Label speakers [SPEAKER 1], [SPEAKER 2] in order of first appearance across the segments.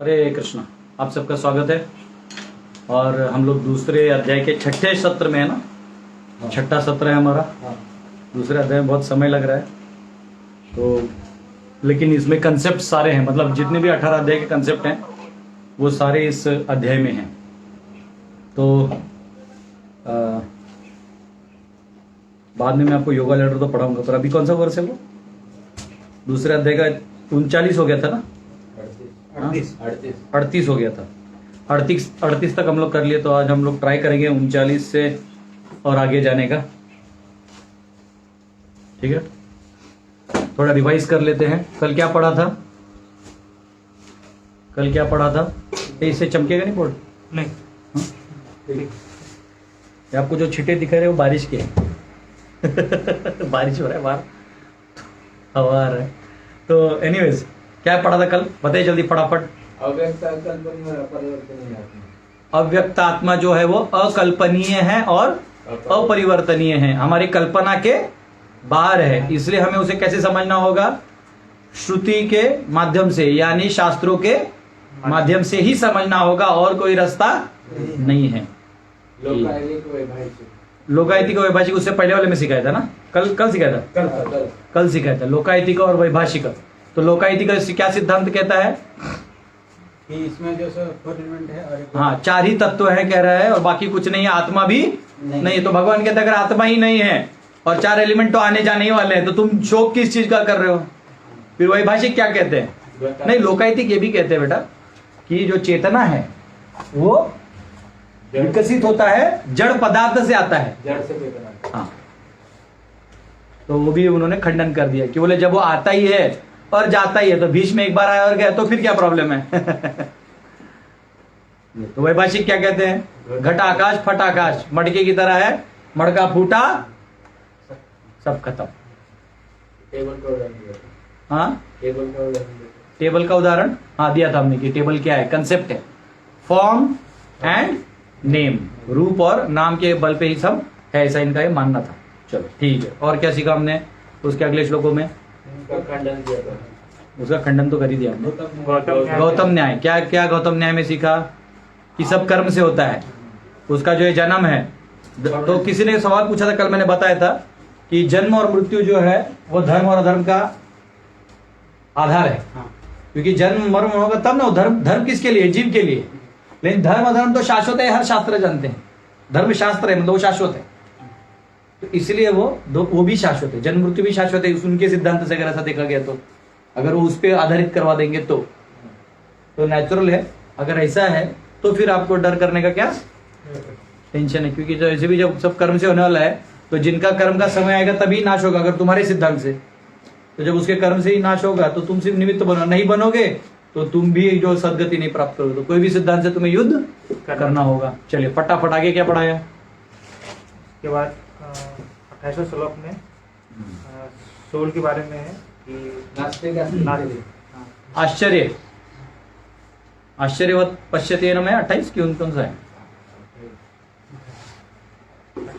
[SPEAKER 1] हरे कृष्णा, आप सबका स्वागत है। और हम लोग दूसरे अध्याय के छठे सत्र में है ना, छठा सत्र है हमारा। दूसरे अध्याय में बहुत समय लग रहा है तो, लेकिन इसमें कंसेप्ट सारे हैं, मतलब जितने भी 18 अध्याय के कंसेप्ट हैं वो सारे इस अध्याय में हैं। तो बाद में मैं आपको योगा लेटर तो पढ़ाऊंगा, पर अभी कौन सा वर्ष है वो? दूसरे अध्याय का 39 हो गया था ना, 38 हो गया था। 38 तक हम लोग कर लिए, तो आज हम लोग ट्राई करेंगे 39 से और आगे जाने का। ठीक है, थोड़ा रिवाइज कर लेते हैं। कल क्या पढ़ा था? इससे चमकेगा नहीं बोर्ड?
[SPEAKER 2] नहीं।
[SPEAKER 1] आपको जो छिटे दिख रहे हैं वो बारिश के हैं। बारिश हो रहा है बाहर, हवा आ रहा है। तो एनीवेज, क्या पढ़ा था कल? बताइए जल्दी फटाफट। अव्यक्त आत्मा जो है वो अकल्पनीय है और अपरिवर्तनीय है, हमारी कल्पना के बाहर है। इसलिए हमें उसे कैसे समझना होगा? श्रुति के माध्यम से, यानी शास्त्रों के माध्यम से ही समझना होगा, और कोई रास्ता नहीं है। लोकायतिक और वैभाषिक उससे पहले वाले में सिखाया था ना, कल सिखाया था, कल सिखाया था लोकायतिक और वैभाषिक। तो लोकायतिक क्या सिद्धांत कहता है
[SPEAKER 2] कि इसमें जो एलिमेंट है और
[SPEAKER 1] हाँ, 4 ही तत्व है कह रहा है, और बाकी कुछ नहीं है, आत्मा भी नहीं है। तो भगवान कहता है अगर आत्मा ही नहीं है और 4 एलिमेंट तो आने जाने ही वाले हैं, तो तुम शोक किस चीज का कर रहे हो? फिर वैभाषिक क्या कहते हैं? नहीं, लोकायतिक ये भी कहते हैं बेटा कि जो चेतना है वो विकसित होता है, जड़ पदार्थ से आता है,
[SPEAKER 2] जड़ से चेतना।
[SPEAKER 1] हाँ, तो वो भी उन्होंने खंडन कर दिया कि बोले जब वो आता ही है और जाता ही है, तो बीच में एक बार आया और गया तो फिर क्या प्रॉब्लम है? तो वैभाषिक क्या कहते हैं? घट आकाश फट आकाश, मटके की तरह है, मटका फूटा सब खत्म। हाँ, टेबल का उदाहरण हाँ दिया था हमने कि टेबल क्या है? कंसेप्ट है, फॉर्म एंड नेम, रूप और नाम के बल पे ही सब है, ऐसा इनका ये मानना था। चलो ठीक है, और क्या सीखा हमने उसके अगले श्लोकों में? उसका खंडन तो कर ही दिया हमने। गौतम न्याय क्या क्या गौतम न्याय में सीखा कि सब कर्म से होता है, उसका जो है जन्म है। तो किसी ने सवाल पूछा था, कल मैंने बताया था कि जन्म और मृत्यु जो है वो धर्म और अधर्म का आधार है। क्योंकि जन्म मर्म होगा तब ना, धर्म किसके लिए? जीव के लिए। लेकिन धर्म अधर्म तो शाश्वत है, हर शास्त्र जानते हैं। धर्म शास्त्र है, मतलब वो शाश्वत है, तो इसलिए वो भी शाश्वत है, जन्म मृत्यु भी शाश्वत है उनके सिद्धांत से। अगर ऐसा देखा गया तो, अगर वो उस पर आधारित करवा देंगे तो नेचुरल है। अगर ऐसा है तो फिर आपको डर करने का क्या टेंशन है? क्योंकि जो ऐसे भी जब सब कर्म से होने वाला है, तो जिनका कर्म का समय आएगा तभी नाश होगा, अगर तुम्हारे सिद्धांत से। तो जब उसके कर्म से ही नाश होगा तो तुम सिर्फ निमित्त बनो, नहीं बनोगे तो तुम भी जो सदगति नहीं प्राप्त करोगे। तो कोई भी सिद्धांत से तुम्हें युद्ध करना होगा। चलिए फटाफट आगे क्या पढ़ाया?
[SPEAKER 2] के बाद 28वें श्लोक में सोल के बारे में है कि आश्चर्यवत पश्यते में 28 क्यों कौन सा है?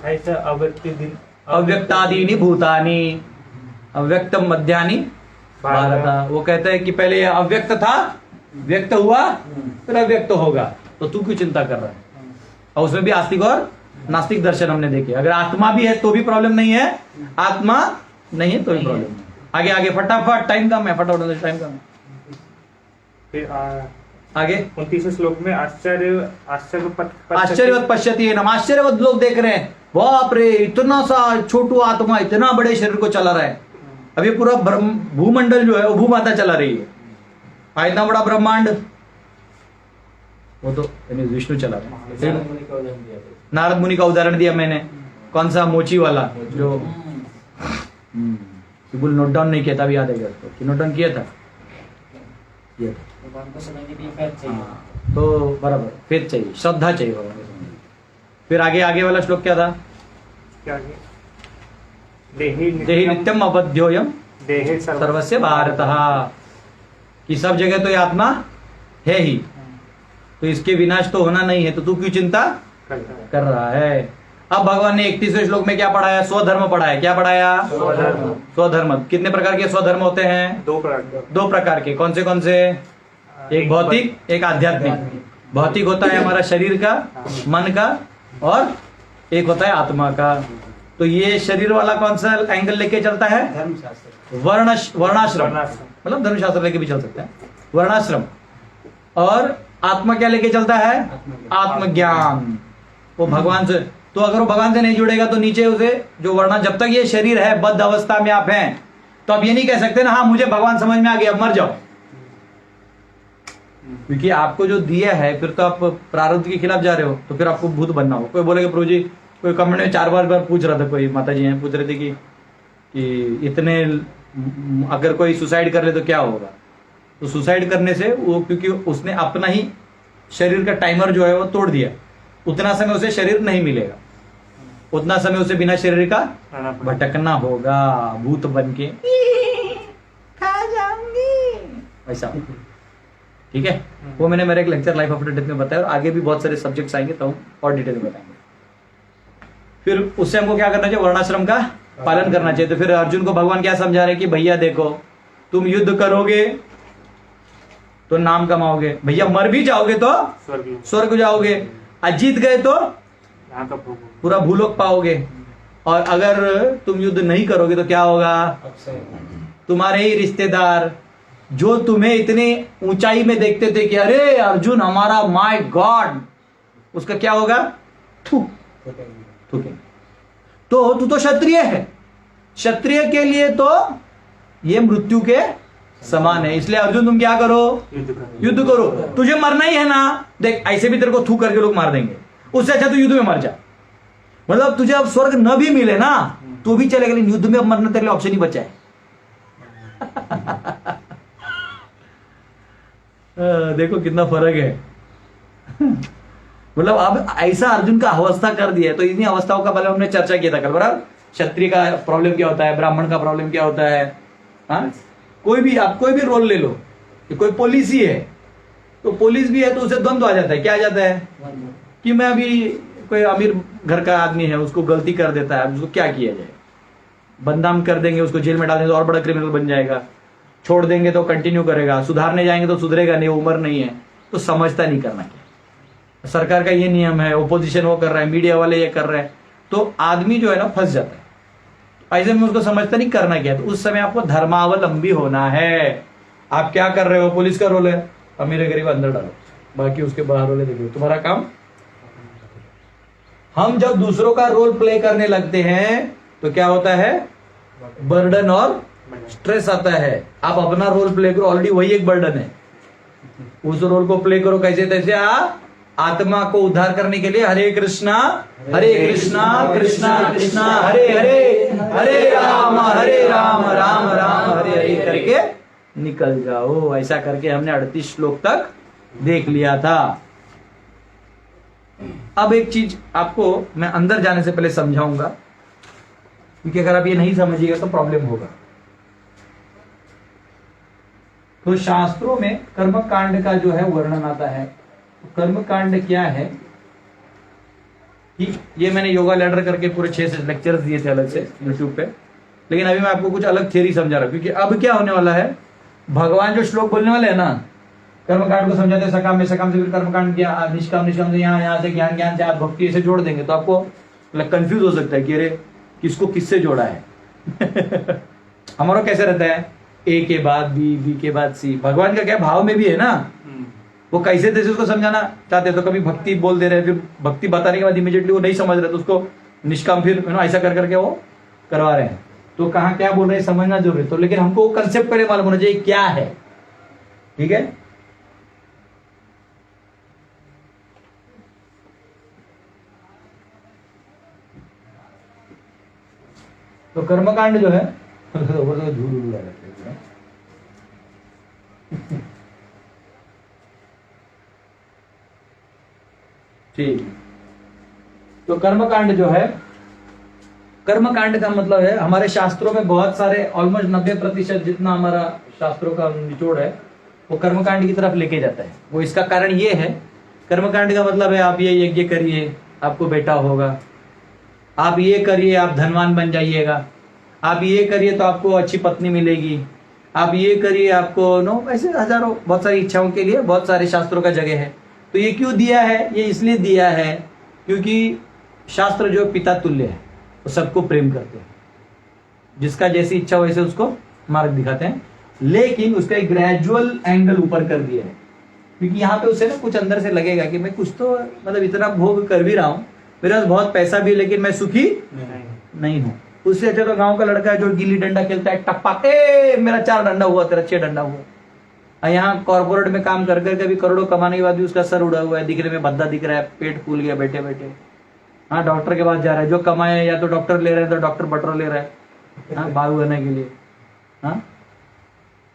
[SPEAKER 2] 28
[SPEAKER 1] अव्यक्तादीनि भूतानि अव्यक्तम मध्यानि भारत। वो कहते हैं कि पहले ये अव्यक्त था, व्यक्त हुआ, फिर अव्यक्त होगा, तो तू क्यों चिंता कर रहा है? और उसमें भी आस्तिक और नास्तिक दर्शन हमने देखे। अगर आत्मा भी है तो भी प्रॉब्लम नहीं है, आत्मा नहीं है तो भी प्रॉब्लम नहीं। आगे आगे फटाफट, टाइम कम है, फटाफट टाइम कम है।
[SPEAKER 2] फिर
[SPEAKER 1] आगे
[SPEAKER 2] 29वें श्लोक में
[SPEAKER 1] आश्चर्यवत पश्यति है, आश्चर्यवत लोग देख रहे हैं, बाप रे इतना सा छोटू आत्मा इतना बड़े शरीर को चला रहा है। अभी पूरा भूमंडल जो है वो भूमाता चला रही है, इतना बड़ा ब्रह्मांड, वो तो विष्णु चला रहा है। नारद मुनि का उदाहरण दिया मैंने, कौन सा? मोची वाला जो नोट डाउन नहीं किया था, अभी याद है कि नोट डाउन किया था। तो बराबर फेथ चाहिए, श्रद्धा चाहिए भगवान के सामने। फिर आगे वाला श्लोक क्या था? देहि नित्यम अबध्योयम सर्वस्य भारतः, कि सब जगह तो ये आत्मा है ही, तो इसके विनाश तो होना नहीं है, तो तू क्यों चिंता कर रहा है? अब भगवान ने 31वें श्लोक में क्या पढ़ाया? स्वधर्म पढ़ाया। क्या पढ़ाया? स्वधर्म। कितने प्रकार के स्वधर्म होते हैं?
[SPEAKER 2] 2 प्रकार।
[SPEAKER 1] 2 प्रकार के। कौन से? एक भौतिक एक आध्यात्मिक। भौतिक होता है हमारा शरीर का, मन का, और एक होता है आत्मा का। तो ये शरीर वाला कौन सा एंगल लेके चलता है?
[SPEAKER 3] धर्मशास्त्र।
[SPEAKER 1] वर्णाश्रम, मतलब धर्मशास्त्र लेके भी चल सकता है, वर्णाश्रम। और आत्मा क्या लेके चलता है? आत्मज्ञान। वो भगवान से, तो अगर वो भगवान से नहीं जुड़ेगा तो नीचे उसे जो वर्णा, जब तक ये शरीर है, बद्ध अवस्था में आप हैं, तो आप ये नहीं कह सकते ना हाँ मुझे भगवान समझ में आ गया अब मर जाओ, क्योंकि आपको जो दिया है फिर तो आप प्रारब्ध के खिलाफ जा रहे हो, तो फिर आपको भूत बनना हो। कोई बोलेगा प्रभु जी, कोई कमेंट में 4 बार पूछ रहा था, कोई माता जी हैं पूछ रहे थे कि इतने अगर कोई सुसाइड कर ले तो क्या होगा? तो सुसाइड करने से वो, क्योंकि उसने अपना ही शरीर का टाइमर जो है वो तोड़ दिया, उतना समय उसे शरीर नहीं मिलेगा, उतना समय उसे बिना शरीर का भटकना होगा, भूत बन के खा जाऊंगी ऐसा। ठीक है, वो मैंने मेरे एक लेक्चर लाइफ आफ्टर डेथ में बताया, और आगे भी बहुत सारे सब्जेक्ट्स आएंगे तो हम और डिटेल में बताएंगे। फिर उससे हमको क्या करना चाहिए? वर्णाश्रम का पालन करना चाहिए। तो फिर अर्जुन को भगवान क्या समझा रहे कि भैया देखो, तुम युद्ध करोगे तो नाम कमाओगे, भैया मर भी जाओगे तो स्वर्ग जाओगे, जीत गए तो पूरा भूलोक पाओगे, और अगर तुम युद्ध नहीं करोगे तो क्या होगा? तुम्हारे ही रिश्तेदार जो तुम्हें इतने ऊंचाई में देखते थे कि अरे अर्जुन हमारा माय गॉड, उसका क्या होगा? थूकेंगे। तो तू तो क्षत्रिय है, क्षत्रिय के लिए तो ये मृत्यु के समान है, इसलिए अर्जुन तुम क्या करो? युद्ध करो। तुझे मरना ही है ना, देख ऐसे भी तेरे को थूक करके लोग मार देंगे, उससे अच्छा तू युद्ध में मर जा। मतलब तुझे अब स्वर्ग न भी मिले ना तो भी चलेगा, लेकिन युद्ध में अब मरना तेरे लिए ऑप्शन ही बचा है। देखो कितना फर्क है। मतलब अब ऐसा अर्जुन का अवस्था कर दिया है। तो इन्हीं अवस्थाओं का पहले हमने चर्चा किया था कल, बराबर। क्षत्रिय का प्रॉब्लम क्या होता है, ब्राह्मण का प्रॉब्लम क्या होता है। हाँ, कोई भी आप कोई भी रोल ले लो, कोई पुलिस ही है तो पुलिस भी है तो उसे द्वंद्व आ जाता है। क्या आ जाता है कि मैं अभी कोई अमीर घर का आदमी है, उसको गलती कर देता है, उसको क्या किया जाए? बदनाम कर देंगे, उसको जेल में डाल देंगे तो और बड़ा क्रिमिनल बन जाएगा, छोड़ देंगे तो कंटिन्यू करेगा, सुधारने जाएंगे तो सुधरेगा नहीं, उम्र नहीं है, तो समझता नहीं करना क्या। सरकार का ये नियम है, ओपोजिशन वो कर रहा है, मीडिया वाले ये कर रहे हैं, तो आदमी जो है ना फंस जाता है। ऐसे में उसको समझता नहीं करना क्या। तो उस समय आपको धर्मावलंबी होना है। आप क्या कर रहे हो? पुलिस का रोल है, अमीर गरीब अंदर डालो, बाकी उसके बाहर वाले देखो, तुम्हारा काम। हम जब दूसरों का रोल प्ले करने लगते हैं तो क्या होता है? बर्डन और स्ट्रेस आता है। आप अपना रोल प्ले करो, ऑलरेडी वही एक बर्डन है, उस रोल को प्ले करो कैसे तैसे। आत्मा को उद्धार करने के लिए हरे कृष्णा कृष्णा कृष्णा हरे हरे, हरे राम राम राम हरे हरे करके निकल जाओ। ऐसा करके हमने 38 श्लोक तक देख लिया था। अब एक चीज आपको मैं अंदर जाने से पहले समझाऊंगा, क्योंकि अगर आप ये नहीं समझिएगा तो प्रॉब्लम होगा। तो शास्त्रों में कर्म कांड का जो है वर्णन आता है। तो कर्म कांड क्या है कि ये मैंने योगा लैडर करके पूरे 6 लेक्चर्स दिए थे अलग से यूट्यूब पे, लेकिन अभी मैं आपको कुछ अलग थ्योरी समझा रहा हूं। क्योंकि अब क्या होने वाला है, भगवान जो श्लोक बोलने वाले हैं ना, कर्मकांड को समझाते हैं सकाम में, सकाम से फिर कर्मकांड किया, निष्काम निष्काम से यहाँ से ज्ञान, ज्ञान से आप भक्ति से जोड़ देंगे तो आपको कंफ्यूज हो सकता है कि अरे किसको किससे जोड़ा है। हमारा कैसे रहता है, ए के बाद बी, बी के बाद सी। भगवान का क्या भाव में भी है ना, वो कैसे थे उसको समझाना चाहते हैं। तो कभी भक्ति बोल दे रहे हैं, फिर भक्ति बताने के बाद इमीडिएटली वो नहीं समझ रहे तो उसको निष्काम फिर ऐसा कर करके वो करवा रहे हैं। तो कहाँ क्या बोल रहे हैं समझना जरूरी है। तो लेकिन हमको वो कंसेप्ट पहले मालूम होना चाहिए क्या है। ठीक है, तो कर्मकांड जो है ठीक। तो कर्मकांड जो है, कर्मकांड का मतलब है हमारे शास्त्रों में बहुत सारे ऑलमोस्ट 90% जितना हमारा शास्त्रों का निचोड़ है वो कर्मकांड की तरफ लेके जाता है। वो इसका कारण ये है, कर्मकांड का मतलब है आप ये यज्ञ करिए आपको बेटा होगा, आप ये करिए आप धनवान बन जाइएगा, आप ये करिए तो आपको अच्छी पत्नी मिलेगी, आप ये करिए, आपको नो, ऐसे हजारों बहुत सारी इच्छाओं के लिए बहुत सारे शास्त्रों का जगह है। तो ये क्यों दिया है? ये इसलिए दिया है क्योंकि शास्त्र जो पिता तुल्य है, वो सबको प्रेम करते हैं, जिसका जैसी इच्छा वैसे उसको मार्ग दिखाते हैं, लेकिन उसका एक ग्रेजुअल एंगल ऊपर कर दिया है। क्योंकि यहाँ पे उसे ना कुछ अंदर से लगेगा कि मैं कुछ तो मतलब इतना भोग कर भी रहा हूँ, मेरे पास बहुत पैसा भी है, लेकिन मैं सुखी नहीं हूँ। उससे अच्छा तो गांव का लड़का है जो गिल्ली डंडा खेलता है, टप्पा, मेरा 4 डंडा हुआ, तेरा 6 डंडा हुआ। और यहाँ कॉर्पोरेट में काम कर करके भी करोड़ों कमाने के बाद भी उसका सर उड़ा हुआ है, दिखने में भद्दा दिख रहा है, पेट फूल गया बैठे बैठे। हाँ, डॉक्टर के पास जा रहा है, जो कमाए या तो डॉक्टर ले रहे हैं तो डॉक्टर बटर ले रहा है, हाँ, बाल होने के लिए। हाँ,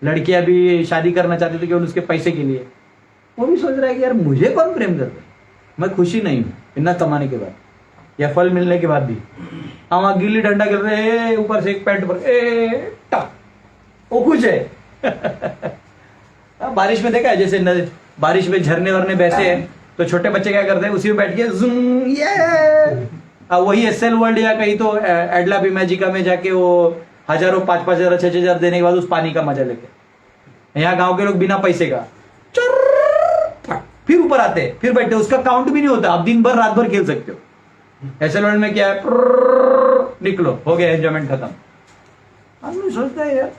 [SPEAKER 1] लड़कियां भी शादी करना चाहती थी केवल उसके पैसे के लिए। वो भी सोच रहा है कि यार मुझे कौन प्रेम करता है, मैं खुशी नहीं हूँ इतना कमाने के बाद या फल मिलने के बाद भी। हम वहां गिल्ली डंडा खेल रहे हैं, ऊपर से एक पैंट पर वो कुछ है। बारिश में देखा है, जैसे बारिश में झरने वरने बहते हैं तो छोटे बच्चे क्या करते हैं, उसी में बैठ के ज़ूम, ये वही एसएल वर्ल्ड या कहीं तो एडला इमेजिका में जाके वो हजारों 5,000 6,000 देने के बाद उस पानी का मजा लेते। यहाँ गांव के लोग बिना पैसे का फिर ऊपर आते हैं, फिर बैठते, उसका काउंट भी नहीं होता, आप दिन भर रात भर खेल सकते हो। एसएल वर्ल्ड में क्या है, निकलो, हो गया एंजॉयमेंट खत्म। आदमी सोचता है यार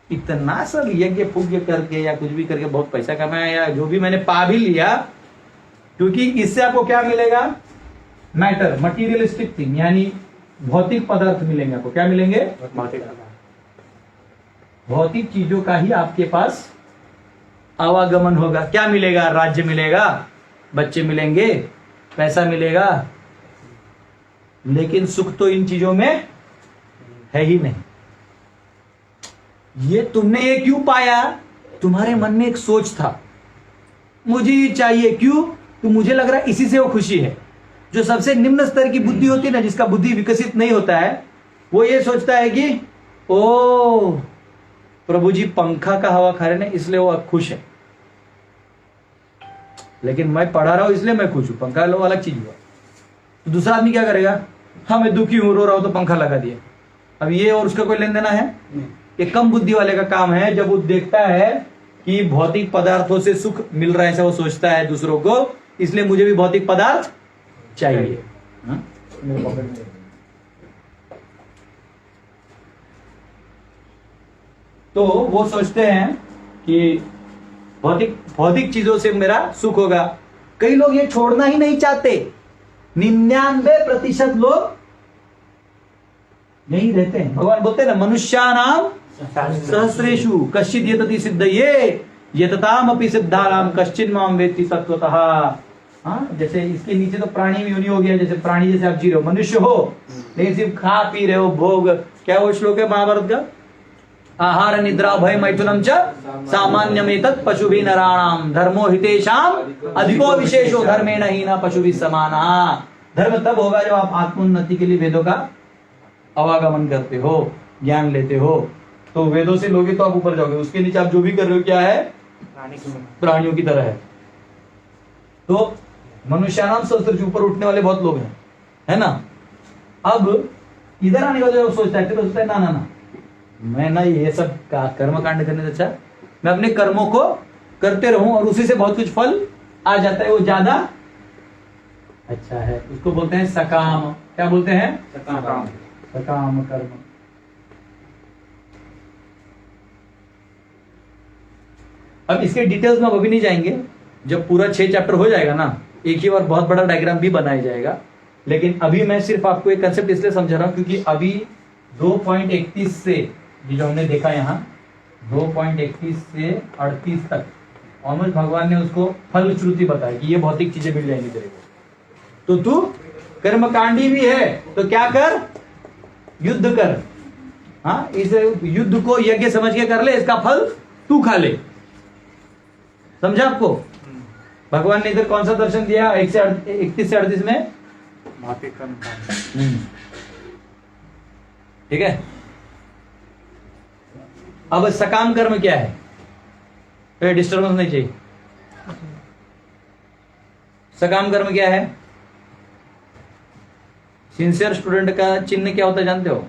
[SPEAKER 1] इतना सब यज्ञ पुज्ञ करके या कुछ भी करके बहुत पैसा कमाया, या जो भी मैंने पा भी लिया, क्योंकि इससे आपको क्या मिलेगा, मैटर, मटीरियलिस्टिक थिंग, यानी भौतिक पदार्थ मिलेंगे आपको। क्या मिलेंगे? भौतिक चीजों का ही आपके पास आवागमन होगा। क्या मिलेगा? राज्य मिलेगा, बच्चे मिलेंगे, पैसा मिलेगा, लेकिन सुख तो इन चीजों में है ही नहीं। ये तुमने ये क्यों पाया? तुम्हारे मन में एक सोच था, मुझे ये चाहिए। क्यों? तो मुझे लग रहा है इसी से वो खुशी है। जो सबसे निम्न स्तर की बुद्धि होती है ना, जिसका बुद्धि विकसित नहीं होता है, वो ये सोचता है कि ओ प्रभु जी पंखा का हवा खा रहे हैं इसलिए वो खुश है, लेकिन मैं पढ़ा रहा हूं इसलिए मैं खुश हूं। पंखा लो अलग चीज हुआ। तो दूसरा आदमी क्या करेगा, हाँ मैं दुखी हूं, रो रहा हूं तो पंखा लगा दिया। अब ये और उसका कोई लेन देना है? ये कम बुद्धि वाले का काम है। जब वो देखता है कि भौतिक पदार्थों से सुख मिल रहा है, ऐसा वो सोचता है दूसरों को, इसलिए मुझे भी भौतिक पदार्थ चाहिए। तो वो सोचते हैं कि भौतिक चीजों से मेरा सुख होगा। कई लोग ये छोड़ना ही नहीं चाहते। 99% लोग नहीं रहते हैं। भगवान बोलते हैं ना, मनुष्यानाम सहस्रेषु कश्चित् यतति सिद्धये यतताम अपि सिद्धानाम कश्चिन् माम वेत्ति तत्वतः। हाँ, जैसे इसके नीचे तो प्राणी योनि हो गया, जैसे प्राणी जैसे आप जी रहे हो, मनुष्य हो लेकिन सिर्फ खा पी रहे हो, भोग। क्या वो श्लोक है महाभारत का, आहार निद्रा भय मैथुनम च सामान्यमेतत् पशुभिः नराणाम धर्मो हितेषाम अधिको विशेषो धर्मेण हीना पशुभिः समाना। धर्म तब होगा जब आप आत्मोन्नति के लिए वेदों का आवागमन करते हो, ज्ञान लेते हो। तो वेदों से लोगे तो आप ऊपर जाओगे। उसके नीचे आप जो भी कर रहे हो क्या है, प्राणियों की तरह है। तो मनुष्यानाम सहस्रेषु, ऊपर उठने वाले बहुत लोग हैं, है ना। अब इधर आने का जो सोचता है, तो सोचता है ना ना ना, मैं ना ये सब कर्म कांड करने से अच्छा मैं अपने कर्मों को करते रहूं और उसी से बहुत कुछ फल आ जाता है, वो ज्यादा अच्छा है। उसको बोलते हैं सकाम। क्या बोलते हैं? सकाम कर्म। अब इसके डिटेल्स में अब अभी नहीं जाएंगे। जब पूरा 6 चैप्टर हो जाएगा ना, एक ही बार बहुत बड़ा डायग्राम भी बनाया जाएगा। लेकिन अभी मैं सिर्फ आपको एक कंसेप्ट इसलिए समझा रहा हूं क्योंकि अभी 2.31 से ये जो हमने देखा यहाँ 2.31 से 38 तक ऑलमोस्ट भगवान ने उसको फल श्रुति बताया कि ये भौतिक चीजें मिल जाएंगी तेरे को, तो तू कर्मकांडी भी है तो क्या कर, युद्ध कर। हाँ, इस युद्ध को यज्ञ समझ के कर ले, इसका फल तू खा ले। समझा आपको? भगवान ने इधर कौन सा दर्शन दिया 31 से 38 में? ठीक है। अब सकाम कर्म क्या है? कोई डिस्टर्बेंस नहीं चाहिए। सकाम कर्म क्या है? सिंसियर स्टूडेंट का चिन्ह क्या होता है जानते हो?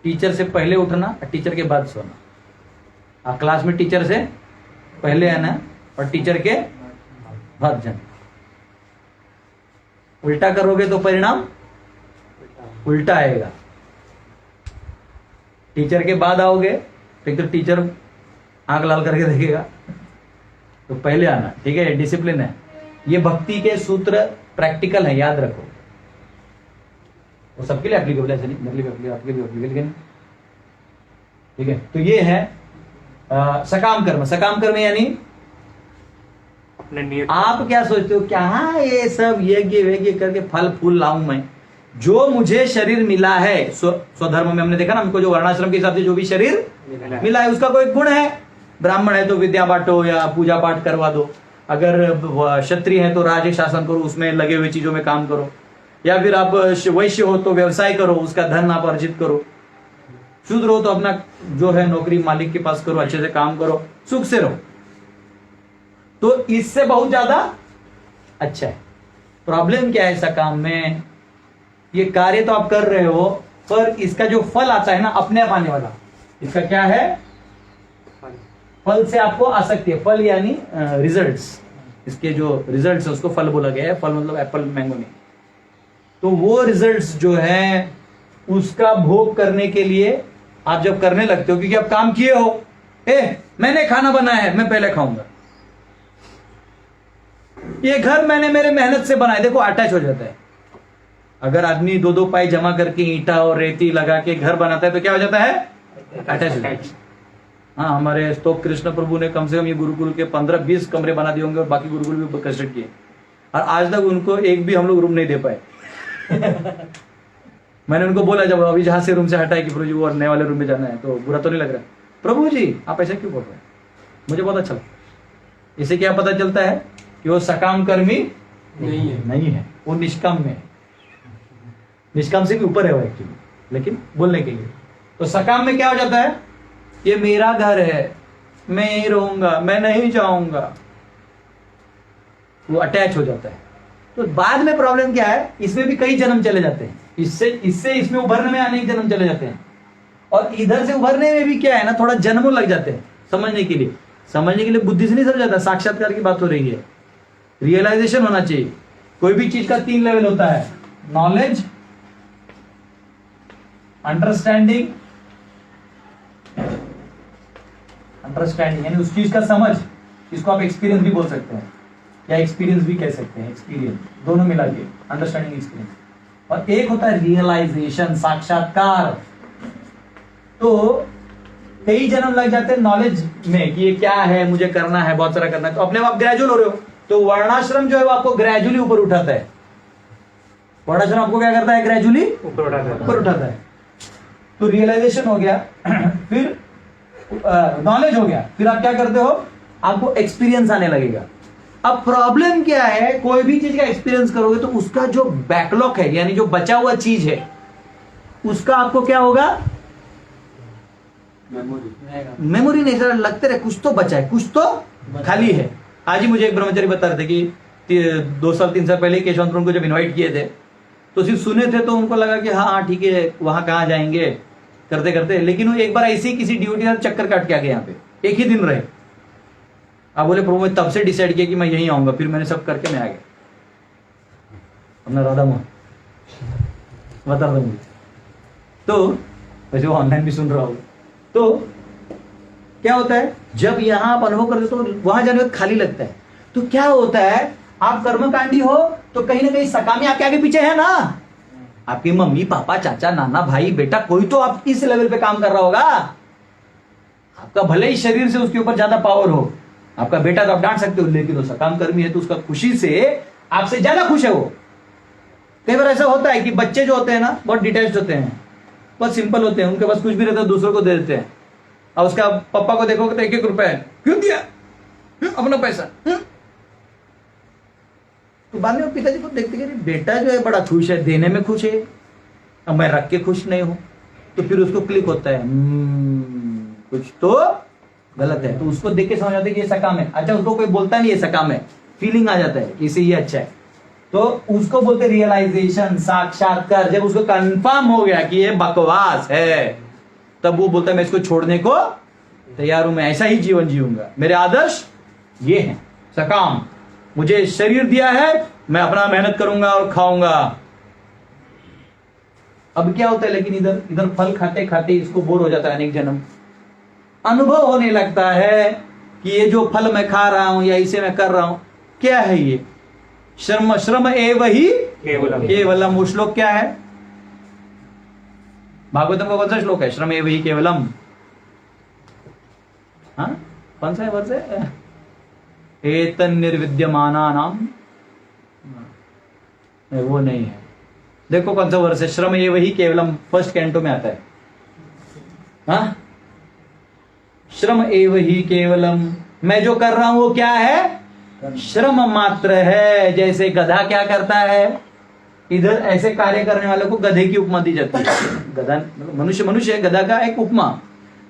[SPEAKER 1] टीचर से पहले उठना और टीचर के बाद सोना। क्लास में टीचर से पहले आना और टीचर के बाद जाना। उल्टा करोगे तो परिणाम उल्टा आएगा। टीचर के बाद आओगे तो टीचर आंख लाल करके देखेगा, तो पहले आना। ठीक है, डिसिप्लिन है। ये भक्ति के सूत्र प्रैक्टिकल है, याद रखो। वो सबके लिए एप्लीकेबल है, ऐसे नहीं नकली आपके लिए एप्लीकेबल। ठीक है, तो ये है सकाम कर्म। सकाम कर्म यानी आप क्या सोचते हो, क्या ये सब यज्ञ वेज्ञ करके फल फूल लाऊं मैं? जो मुझे शरीर मिला है स्वधर्म में, हमने देखा ना, हमको जो वर्णाश्रम के हिसाब से जो भी शरीर मिला है उसका कोई गुण है। ब्राह्मण है तो विद्या बांटो या पूजा पाठ करवा दो, अगर क्षत्रिय है तो राज्य शासन करो, उसमें लगे हुए चीजों में काम करो, या फिर आप वैश्य हो तो व्यवसाय करो, उसका धन आप अर्जित करो, शूद्र हो तो अपना जो है नौकरी मालिक के पास करो, अच्छे से काम करो, सुख से रहो। तो इससे बहुत ज्यादा अच्छा है। प्रॉब्लम क्या है ऐसा काम में, ये कार्य तो आप कर रहे हो पर इसका जो फल आता है ना अपने आप आने वाला, इसका क्या है, फल से आपको आसक्ति है। फल यानी रिजल्ट्स, इसके जो रिजल्ट्स है उसको फल बोला गया है। फल मतलब एप्पल मैंगो नहीं। तो वो रिजल्ट्स जो है उसका भोग करने के लिए आप जब करने लगते हो, क्योंकि आप काम किए हो, मैंने खाना बनाया है मैं पहले खाऊंगा, ये घर मैंने मेरे मेहनत से बनाया, देखो अटैच हो जाता है। अगर आदमी दो दो पाई जमा करके ईंटा और रेती लगा के घर बनाता है तो क्या हो जाता है, अटैच हो जाता है। हाँ, हमारे स्तोक कृष्ण प्रभु ने कम से कम ये गुरुकुल के 15-20 कमरे बना दिए होंगे और बाकी गुरुकुल भी कंस्ट्रक्ट किए, और आज तक उनको एक भी हम लोग रूम नहीं दे पाए। मैंने उनको बोला जब अभी जहां से रूम से हटाए कि प्रभु जी वो नए वाले रूम में जाना है, तो बुरा तो नहीं लग रहा? प्रभु जी आप ऐसा क्यों बोल रहे हैं? मुझे बहुत अच्छा लगा। इससे क्या पता चलता है कि वो सकाम कर्मी नहीं है, वो निष्काम में है। निष्काम से भी ऊपर है वो एक्चुअली, लेकिन बोलने के लिए। तो सकाम में क्या हो जाता है, ये मेरा घर है, मैं यहीं रहूंगा, मैं नहीं जाऊंगा, वो अटैच हो जाता है। तो बाद में प्रॉब्लम क्या है, इसमें भी कई जन्म चले जाते हैं, इससे इसमें उभरने में अनेक जन्म चले जाते हैं, और इधर से उभरने में भी क्या है ना, थोड़ा जन्मों लग जाते हैं समझने के लिए। समझने के लिए बुद्धि से नहीं समझ जाता, साक्षात्कार की बात हो रही है, रियलाइजेशन होना चाहिए। कोई भी चीज का 3 लेवल होता है, नॉलेज, अंडरस्टैंडिंग यानी उस चीज का समझ, इसको आप एक्सपीरियंस भी बोल सकते हैं या एक्सपीरियंस भी कह सकते हैं, एक्सपीरियंस दोनों मिला के, अंडरस्टैंडिंग एक्सपीरियंस। और एक होता है रियलाइजेशन, साक्षात्कार। तो कई जन्म लग जाते हैं नॉलेज में कि ये क्या है, मुझे करना है, बहुत सारा करना है, तो अपने आप ग्रेजुअल हो रहे हो। तो वर्णाश्रम जो है वो आपको ग्रेजुअली ऊपर उठाता है। वर्णाश्रम आपको क्या करता है, ग्रेजुअली ऊपर उठाता है। तो रियलाइजेशन हो गया, फिर नॉलेज हो गया, फिर आप क्या करते हो, आपको एक्सपीरियंस आने लगेगा। अब प्रॉब्लम क्या है, कोई भी चीज का एक्सपीरियंस करोगे तो उसका जो बैकलॉग है, यानी जो बचा हुआ चीज है, उसका आपको क्या होगा, मेमोरी नहीं, सर लगते रहे कुछ तो बचा है, कुछ तो खाली है। आज ही मुझे एक ब्रह्मचारी बता रहे थे कि 2 साल 3 साल पहले केशवंतपुर को जब इनवाइट किए थे तो सिर्फ सुने थे, तो उनको लगा कि हाँ ठीक है, वहां कहाँ जाएंगे करते करते, लेकिन वो एक बार ऐसे ही किसी ड्यूटी का चक्कर काट के आ गए, यहाँ पे एक ही दिन रहे। आप बोले प्रभु मैं तब से डिसाइड किया कि मैं यहीं आऊंगा, फिर मैंने सब करके मैं आ गया अपना राधा मोहन बता रहा हूँ। तो वैसे वो ऑनलाइन भी सुन रहा होगा। तो क्या होता है, जब यहाँ आप अनुभव करते हो तो वहां जाने के बाद खाली लगता है। तो क्या होता है, आप कर्मकांडी हो तो कहीं ना कहीं सकामी आपके आगे पीछे है ना, आपकी मम्मी पापा चाचा नाना भाई बेटा, कोई तो आप इस लेवल पे काम कर रहा होगा। आपका भले ही शरीर से उसके ऊपर ज्यादा पावर हो, आपका बेटा तो आप डांट सकते हो, लेकिन वो सकाम कर्मी है तो उसका खुशी से आपसे ज्यादा खुश है वो। कई बार ऐसा होता है कि बच्चे जो होते हैं ना बहुत डिटैच्ड होते हैं, बहुत सिंपल होते हैं, उनके पास कुछ भी रहता है दूसरों को दे देते हैं, और उसका पापा को देखोगे तो 1-1 रुपए क्यों दिया, अपना पैसा। तो बाद में पिताजी को देखते कि बेटा जो है बड़ा खुश है, देने में खुश है, अब मैं रख के खुश नहीं हूं, तो फिर उसको क्लिक होता है कुछ तो गलत है। तो उसको देख के समझ आता है कि ये सकाम है। अच्छा, उसको कोई बोलता नहीं ये सकाम है, फीलिंग आ जाता है कि इसे ये अच्छा है, तो उसको बोलते रियलाइजेशन, साक्षात्कार। जब उसको कंफर्म हो गया कि ये बकवास है, तब वो बोलता है मैं इसको छोड़ने को तैयार हूं, मैं ऐसा ही जीवन जीऊंगा, मेरे आदर्श ये हैं सकाम, मुझे शरीर दिया है, मैं अपना मेहनत करूंगा और खाऊंगा। अब क्या होता है, लेकिन इधर इधर फल खाते खाते इसको बोर हो जाता है, अनेक जन्म अनुभव होने लगता है कि ये जो फल मैं खा रहा हूं या इसे मैं कर रहा हूं, क्या है ये? श्रम श्रम एव ही केवलम। वो श्लोक क्या है? भागवतम का कौन सा श्लोक है? श्रम एव ही केवलम। हाँ, कौन सा है वर्ष है? एतन निर्विद्यमाना नाम, वो नहीं है। देखो कौन सा वर्ष है? श्रम एव ही केवलम, फर्स्ट कैंटो में आता है। हाँ, श्रम एव ही केवलम, मैं जो कर रहा हूं वो क्या है? श्रम मात्र है। जैसे गधा क्या करता है, इधर ऐसे कार्य करने वाले को गधे की उपमा दी जाती है। गधा मनुष्य मनुष्य है, गधा का एक उपमा।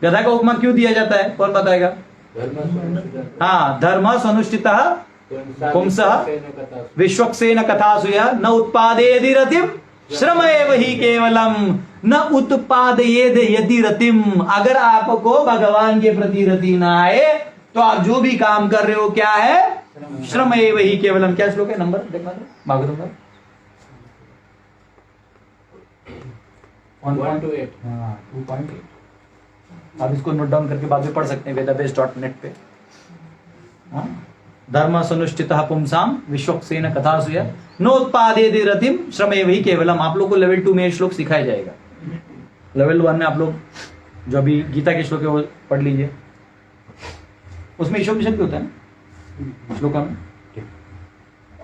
[SPEAKER 1] गधा का उपमा क्यों दिया जाता है, कौन बताएगा? हाँ, धर्म सनुष्ठितः पुंसः विश्वक्सेन कथासूया न उत्पादेयति रतिम श्रम एव ही केवलम न उत्पादयेद यदि रतिम। अगर आपको भगवान के प्रति रति ना आए तो आप जो भी काम कर रहे हो क्या है? श्रम एव ही केवलम। क्या श्लोक है? नंबर देखना भागवतम का 2.8। आप इसको नोट डाउन करके बाद में पढ़ सकते हैं वेदाबेस.net पे। धर्म सनुष्ठितः पुंसाम विश्वक्सेन कथासूया नोत्पादेति रतिम श्रम एव ही केवलम। आप लोग को लेवल 2 में ये श्लोक सिखाया जाएगा। लेवल 1 में आप लोग जो अभी गीता के श्लोक है वो पढ़ लीजिए, उसमें ईश्वर की शक्ति होता है ना श्लोका में।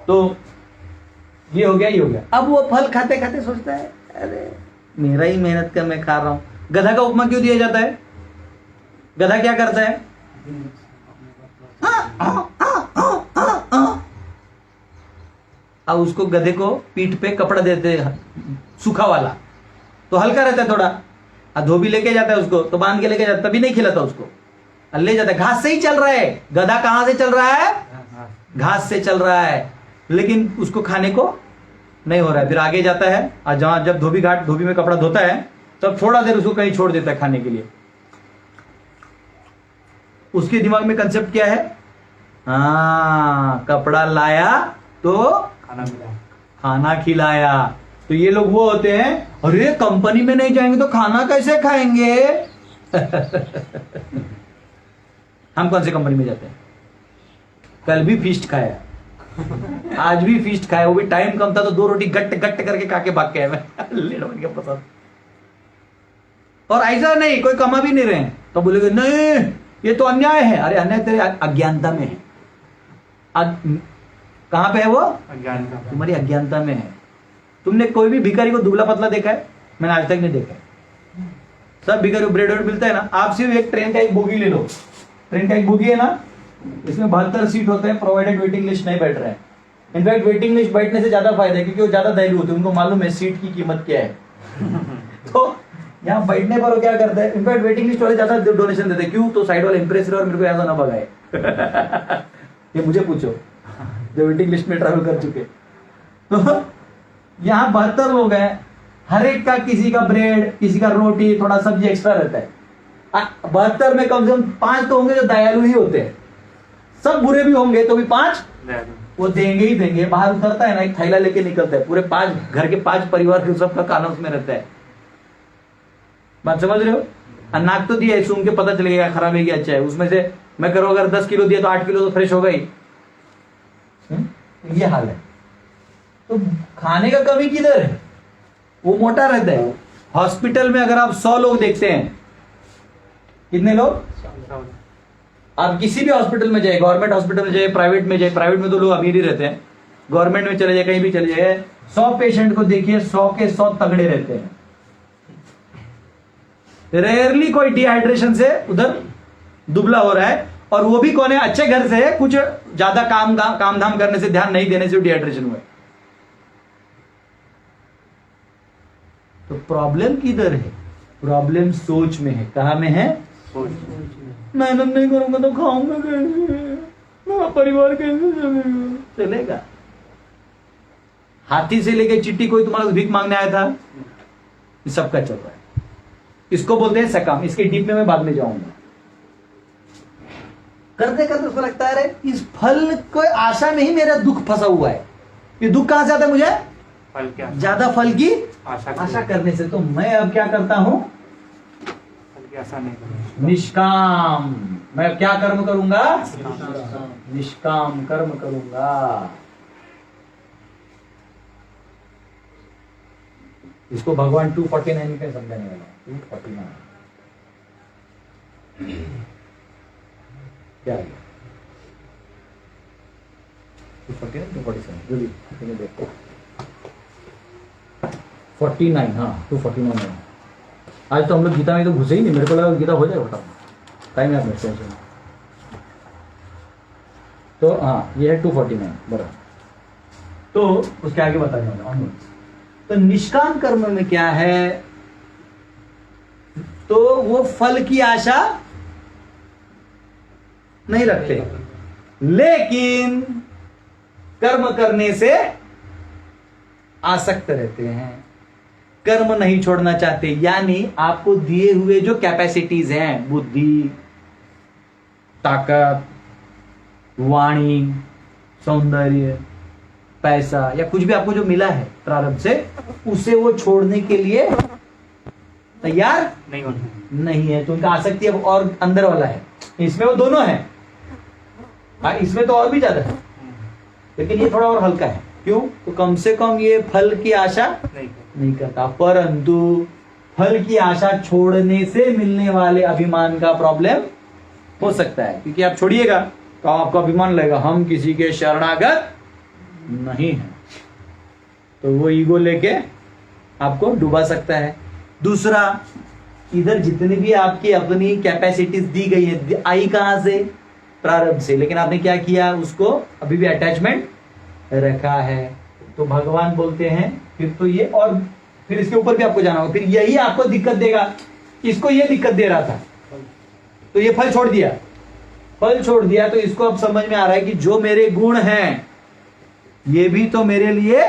[SPEAKER 1] तो ये हो गया, ये हो गया। अब वो फल खाते खाते सोचता है अरे मेरा ही मेहनत कर मैं खा रहा हूं। गधा का उपमा क्यों दिया जाता है? गधा क्या करता है? अब उसको गधे को पीठ पे कपड़ा देते सूखा वाला, तो हल्का रहता है थोड़ा। धोबी लेके जाता है उसको, तो बांध के लेके जाता, तभी नहीं खिलाता उसको, ले जाता है। घास से ही चल रहा है गधा। कहां से चल रहा है? घास से चल रहा है, लेकिन उसको खाने को नहीं हो रहा है। फिर आगे जाता है, और जहां जब धोबी में कपड़ा धोता है तब थोड़ा देर उसको कहीं छोड़ देता है खाने के लिए। उसके दिमाग में कंसेप्ट क्या है? हाँ, कपड़ा लाया तो खाना खिलाया। तो ये लोग वो होते हैं, अरे कंपनी में नहीं जाएंगे तो खाना कैसे खाएंगे? हम कौन सी कंपनी में जाते हैं? कल भी फीस्ट खाया, आज भी फीस्ट खाया, वो भी टाइम कम था तो 2 रोटी गट्ट गट्ट करके खा के भाग के आया मैं। लेट बन गया पसंद। और ऐसा नहीं कोई कमा भी नहीं रहे तो बोलेगे नहीं ये तो अन्याय है। अरे अन्याय तेरे अज्ञानता में है। कहां पे है वो? अज्ञानता। तुम्हारी अज्ञानता में है। तुमने कोई भी भिखारी को दुबला पतला देखा है? मैंने आज तक नहीं देखा है। सब भिखारी को ब्रेड मिलता है ना। आप सिर्फ एक ट्रेन का एक बोगी ले लो। ट्रेन का एक बोगी है ना, इसमें 72 सीट होते हैं, प्रोवाइडेड वेटिंग लिस्ट नहीं बैठ रहे हैं। इनफैक्ट वेटिंग लिस्ट बैठने से ज्यादा फायदा है क्योंकि वो ज्यादा दयालु होते हैं, उनको मालूम है सीट की कीमत क्या है। तो यहाँ बैठने पर वो क्या करता है, इनफैक्ट वेटिंग लिस्ट वाले ज्यादा डोनेशन देते हैं। क्यों? तो साइड वाले इंप्रेस रहे और मेरे को ऐसा ना भगाए। ये मुझे पूछो जो वेटिंग लिस्ट में ट्रैवल कर चुके। तो यहाँ 72 लोग हैं, हर एक का किसी का ब्रेड, किसी का रोटी, थोड़ा सब्जी एक्स्ट्रा रहता है। 72 में कम से कम 5 तो होंगे जो दयालु ही होते हैं। सब बुरे भी होंगे तो भी 5 वो देंगे ही देंगे। बाहर उतरता है ना, एक थैला लेके निकलता है, पूरे 5 घर के 5 परिवार के सबका खाना उसमें रहता है। बात समझ रहे हो? नाक तो दिया, सूंघ के पता चलेगा खराब है कि अच्छा है। उसमें से मैं करो अगर 10 किलो दिया तो 8 किलो तो फ्रेश हो गई। ये हाल है। तो खाने का कमी किधर है? वो मोटा रहता है। हॉस्पिटल में अगर आप 100 लोग देखते हैं, कितने लोग? आप किसी भी हॉस्पिटल में जाए, गवर्नमेंट हॉस्पिटल में जाए, प्राइवेट में जाए, प्राइवेट में तो लोग अमीर ही रहते हैं, गवर्नमेंट में चले जाए, कहीं भी चले जाए, 100 पेशेंट को देखिए, 100 के 100 तगड़े रहते हैं। रेयरली कोई डिहाइड्रेशन से उधर दुबला हो रहा है, और वो भी कौन है? अच्छे घर से है, कुछ ज्यादा काम धाम करने से, ध्यान नहीं देने से डिहाइड्रेशन हुआ है। तो प्रॉब्लम किधर है? प्रॉब्लम सोच में है। कहां में है? सोच। मेहनत नहीं करूंगा तो खाऊंगा कैसे? मेरा परिवार कैसे चलेगा? हाथी से लेके चिट्टी कोई तुम्हारा भीख मांगने आया था? ये सबका चल रहा है। इसको बोलते हैं सकम। इसके डीप में मैं बाद में जाऊंगा। करते करते उसको लगता है अरे इस फल को आशा में ही मेरा दुख फंसा हुआ है। ये दुख कहां से आता है मुझे?
[SPEAKER 3] फल क्या?
[SPEAKER 1] ज्यादा फल की
[SPEAKER 3] आशा
[SPEAKER 1] आशा करने से। तो मैं अब क्या करता हूं?
[SPEAKER 3] फल की आशा नहीं करें।
[SPEAKER 1] निष्काम। मैं क्या कर्म करूंगा? निष्काम कर्म करूंगा। इसको भगवान 249 में समझाने वाला है। 249 क्या है? 249 247 जो भी तुम्हें देखो 49। हाँ 249 है। आज तो हम लोग गीता में तो घुसे ही नहीं। मेरे को लगा गीता हो जाएगा फटाफट। टाइम है अपने टेंशन। तो हाँ ये है 249 बराबर। तो उसके आगे बता दें। तो निष्काम कर्म में क्या है? तो वो फल की आशा नहीं रखते, लेकिन कर्म करने से आसक्त रहते हैं, कर्म नहीं छोड़ना चाहते। यानी आपको दिए हुए जो कैपेसिटीज हैं, बुद्धि, ताकत, वाणी, सौंदर्य, पैसा या कुछ भी आपको जो मिला है प्रारब्ध से, उसे वो छोड़ने के लिए तैयार नहीं है। तो उनका आसक्ति अब और अंदर वाला है। इसमें वो दोनों है। इसमें तो और भी ज्यादा है, लेकिन ये थोड़ा और हल्का है। क्यों? तो कम से कम ये फल की आशा नहीं करता। परंतु फल की आशा छोड़ने से मिलने वाले अभिमान का प्रॉब्लम हो सकता है, क्योंकि आप छोड़िएगा तो आपका अभिमान लगेगा हम किसी के शरणागत नहीं है, तो वो ईगो लेके आपको डुबा सकता है। दूसरा, इधर जितनी भी आपकी अपनी कैपेसिटीज दी गई है, आई कहां से? प्रारब्ध से। लेकिन आपने क्या किया? उसको अभी भी अटैचमेंट रखा है। तो भगवान बोलते हैं फिर तो ये, और फिर इसके ऊपर भी आपको जाना होगा। फिर यही आपको दिक्कत देगा। इसको ये दिक्कत दे रहा था, तो ये फल छोड़ दिया। फल छोड़ दिया तो इसको अब समझ में आ रहा है कि जो मेरे गुण हैं ये भी तो मेरे लिए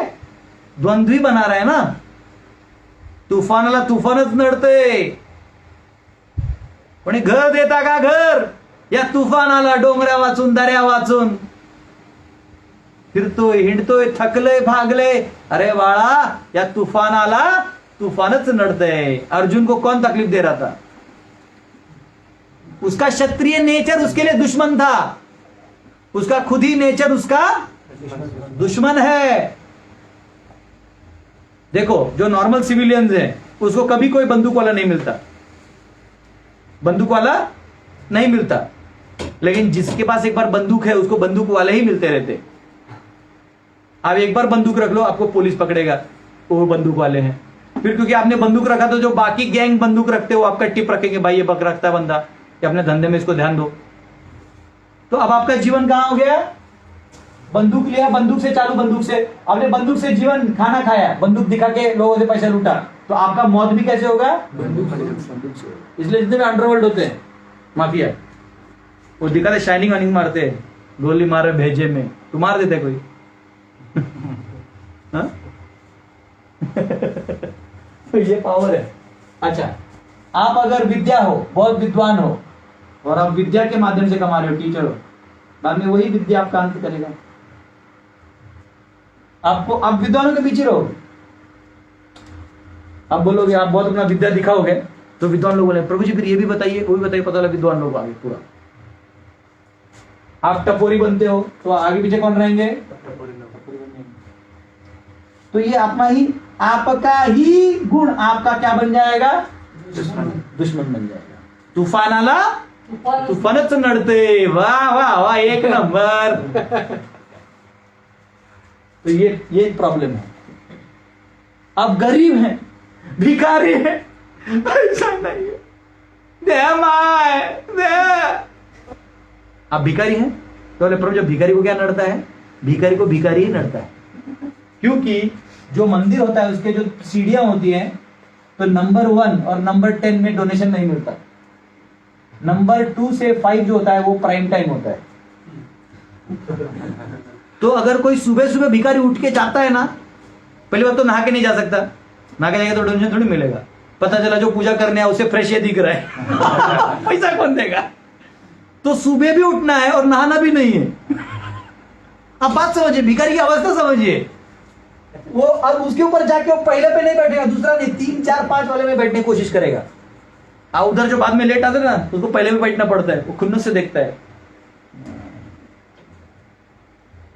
[SPEAKER 1] द्वंद्वी बना रहा है ना। तुफानाला तुफानच नडते, कोणी घर देता का घर? या तुफानाला डोंगऱ्या वाचून, दऱ्या वाचून फिरतोय, हिंडतोय, थकले भागले। अरे बाळा, या तुफानाला तुफानच नडतंय। अर्जुन को कौन तकलीफ दे रहा था? उसका क्षत्रिय नेचर उसके लिए दुश्मन था। उसका खुद ही नेचर उसका दुश्मन है। देखो, जो नॉर्मल सिविलियंस हैं उसको कभी कोई बंदूक वाला नहीं मिलता, बंदूक वाला नहीं मिलता। लेकिन जिसके पास एक बार बंदूक है उसको बंदूक वाले ही मिलते रहते। आप एक बार बंदूक रख लो, आपको पुलिस पकड़ेगा, वो बंदूक वाले हैं। फिर क्योंकि आपने बंदूक रखा तो जो बाकी गैंग बंदूक रखते हो आपका टिप रखेंगे, भाई ये बक रखता है बंदा, कि अपने धंधे में इसको ध्यान दो। तो अब आपका जीवन कहां हो गया? बंदूक लिया, बंदूक से चालू, बंदूक से आपने बंदूक से जीवन खाना खाया, बंदूक दिखा के लोगों से पैसा लूटा, तो आपका मौत भी कैसे होगा? बंदूक से। इसलिए जितने भी अंडरवर्ल्ड होते हैं माफिया, वो दिखाते शाइनिंग वाइनिंग मारते हैं, गोली मारे भेजे में, तू मार देते कोई तो ये पावर है। अच्छा, आप अगर विद्या हो, बहुत विद्वान हो, और आप विद्या के माध्यम से कमा रहे हो, टीचर हो, बाद में वही विद्या आपका अंत करेगा। आपको, आप विद्वानों के पीछे रहोगे, आप बोलोगे, आप बहुत अपना विद्या दिखाओगे, तो विद्वान लोग बोले प्रभु जी फिर ये भी बताइए, वो भी बताइए, पता लगा विद्वान लोग आगे पूरा। आप टपोरी बनते हो तो आगे पीछे कौन रहेंगे? तो ये अपना ही, आपका ही गुण आपका क्या बन जाएगा? दुश्मन बन जाएगा। तूफान आला तूफानच नडते। वाह वाह वाह, एक नंबर। तो ये प्रॉब्लम है। अब गरीब है, भिखारी है, पैसा नहीं है, दे माय दे। आप भिखारी हैं तो बोले प्रभु, जब भिखारी को क्या नड़ता है? भिखारी को भिखारी ही नड़ता है। क्योंकि जो मंदिर होता है उसके जो सीढ़ियां होती हैं, तो नंबर 1 और नंबर 10 में डोनेशन नहीं मिलता। नंबर 2 से 5 जो होता है वो प्राइम टाइम होता है। तो अगर कोई सुबह सुबह भिखारी उठ के जाता है ना, पहली बात तो नहा के नहीं जा सकता, नहा के जाएगा तो डोनेशन थोड़ी मिलेगा। पता चला जो पूजा करने आया उसे फ्रेश ये दिख रहा है पैसा कौन देगा? तो सुबह भी उठना है और नहाना भी नहीं है। आप बात समझिए, भिखारी की अवस्था समझिए। वो अब उसके ऊपर जाके वो पहले पे नहीं बैठेगा, दूसरा नहीं, 3 4 5 वाले में बैठने की कोशिश करेगा। उधर जो बाद में लेट आते ना उसको पहले में बैठना पड़ता है, वो खुन्नस से देखता है।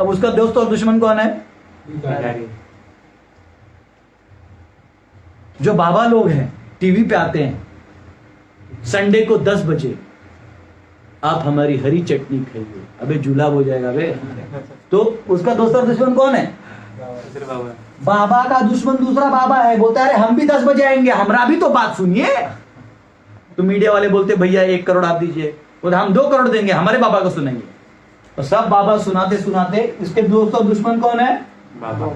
[SPEAKER 1] अब उसका दोस्त और दुश्मन कौन है?
[SPEAKER 3] भिखारी।
[SPEAKER 1] जो बाबा लोग हैं टीवी पे आते हैं संडे को 10 बजे, आप हमारी हरी चटनी खाइए, अबे जुलाब हो जाएगा बे। तो उसका दोस्त और दुश्मन कौन है?
[SPEAKER 3] सिर्फ बाबा।
[SPEAKER 1] बाबा का दुश्मन दूसरा बाबा है, बोलता है अरे हम भी 10 बजे आएंगे, हमारा भी तो बात सुनिए। तो मीडिया वाले बोलते भैया 1 करोड़ आप दीजिए, बोलते हम 2 करोड़ देंगे, हमारे बाबा को सुनेंगे। तो सब बाबा सुनाते सुनाते इसके दोस्त और दुश्मन कौन है?
[SPEAKER 3] बाबा।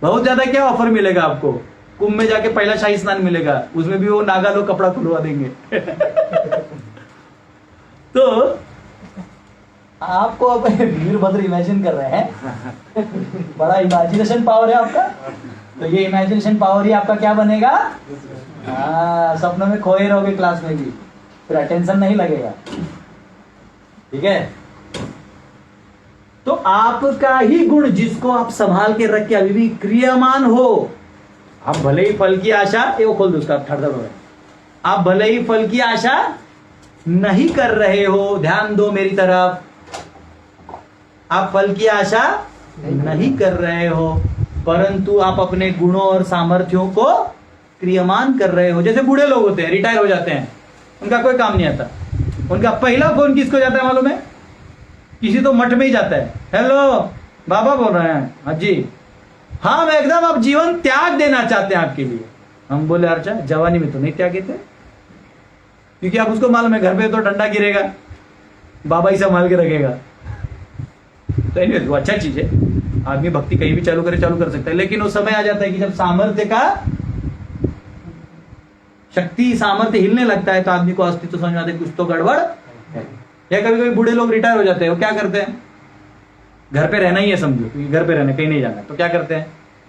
[SPEAKER 1] बहुत ज्यादा क्या ऑफर मिलेगा आपको? कुंभ में जाके पहला शाही स्नान मिलेगा, उसमें भी वो नागा लोग कपड़ा खुलवा देंगे तो आपको अब वीरभद्र इमेजिन कर रहे हैं बड़ा इमेजिनेशन पावर है आपका। तो ये इमेजिनेशन पावर ही आपका क्या बनेगा? सपनों में खोए रहोगे क्लास में भी, फिर अटेंशन नहीं लगेगा। ठीक है, तो आपका ही गुण जिसको आप संभाल के रख के अभी भी क्रियामान हो, आप भले ही फल की आशा, ये वो खोल दो उसका थर्ड हो रहा है, आप भले ही फल की आशा नहीं कर रहे हो, ध्यान दो मेरी तरफ, आप फल की आशा नहीं कर रहे हो, परंतु आप अपने गुणों और सामर्थ्यों को क्रियमान कर रहे हो। जैसे बूढ़े लोग होते हैं, रिटायर हो जाते हैं, उनका कोई काम नहीं आता, उनका पहला फोन किसको जाता है मालूम है? किसी तो मठ में ही जाता है। हेलो बाबा बोल रहे हैं? हाँ जी। हाँ मैं एकदम आप जीवन त्याग देना चाहते हैं आपके लिए। हम बोले अर्चा जवानी में तो नहीं त्यागे थे, क्योंकि आप उसको मालूम है घर पे तो डंडा गिरेगा, बाबा ही संभाल के रखेगा। तो एनीवे वो अच्छा चीज है, आदमी भक्ति कहीं भी चालू कर सकता है, लेकिन वो समय आ जाता है कि जब सामर्थ्य का शक्ति सामर्थ्य हिलने लगता है तो आदमी को अस्तित्व समझ में आता है कुछ तो गड़बड़ है। या कभी कभी बूढ़े लोग रिटायर हो जाते हैं, वो क्या करते हैं? घर पे रहना ही है समझो, क्योंकि घर पे रहना कहीं नहीं जाना, तो क्या करते हैं?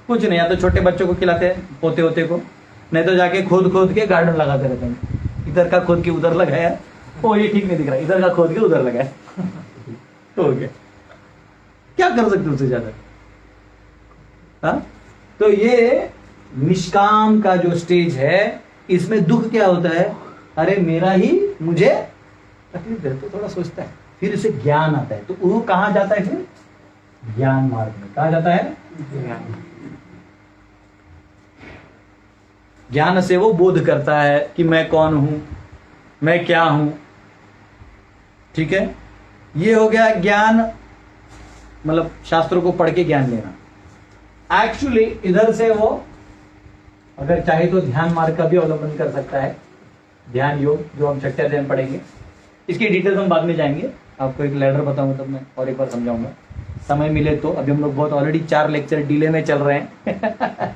[SPEAKER 1] कुछ नहीं, या तो छोटे बच्चों को खिलाते हैं पोते होते को, नहीं तो जाके खोद के गार्डन लगाते रहते हैं। इधर का खोद के उधर लगाया, ओ ये ठीक नहीं दिख रहा, इधर का खोद के उधर लगाया हो गया। क्या कर सकते उससे ज्यादा? हाँ, तो ये निष्काम का जो स्टेज है, इसमें दुख क्या होता है? अरे मेरा ही मुझे तकलीफ दे, तो थोड़ा सोचता है, फिर इसे ज्ञान आता है, तो वो कहां जाता है? फिर ज्ञान मार्ग में। कहां जाता है? ज्ञान से वो बोध करता है कि मैं कौन हूं, मैं क्या हूं। ठीक है, ये हो गया ज्ञान, मतलब शास्त्रों को पढ़ के ज्ञान लेना। एक्चुअली इधर से वो अगर चाहे तो ध्यान मार्ग का भी अवलंबन कर सकता है, ध्यान योग, जो हम छठे अध्याय पढ़ेंगे। इसकी डिटेल्स हम बाद में जाएंगे, आपको एक लेटर बताऊंगा तब मैं और एक बार समझाऊंगा, समय मिले तो। अभी हम लोग बहुत ऑलरेडी 4 लेक्चर डिले में चल रहे हैं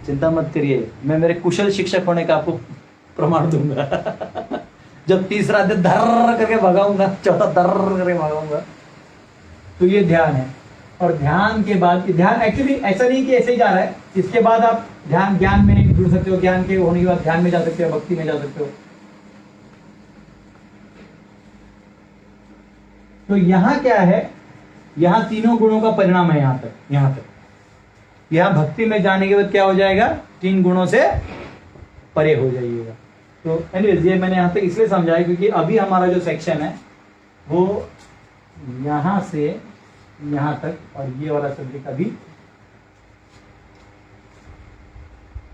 [SPEAKER 1] चिंता मत करिए, मैं मेरे कुशल शिक्षक होने का आपको प्रमाण दूंगा जब तीसरा अध्याय धर करके भगाऊंगा, चौथा धर करके भगाऊंगा। तो ये ध्यान है, और ध्यान के बाद ध्यान एक्चुअली ऐसा नहीं कि ऐसे ही जा रहा है, इसके बाद आप ध्यान ज्ञान में जुड़ सकते हो, ज्ञान के होने के बाद ध्यान में जा सकते हो, भक्ति में जा सकते हो। तो यहां क्या है? यहां तीनों गुणों का परिणाम है। यहां तक यहां भक्ति में जाने के बाद क्या हो जाएगा? 3 गुणों से परे हो जाइएगा। तो एनीवेज ये मैंने यहां तक इसलिए समझाया क्योंकि अभी हमारा जो सेक्शन है वो यहां से यहां तक, और ये वाला सब्जेक्ट अभी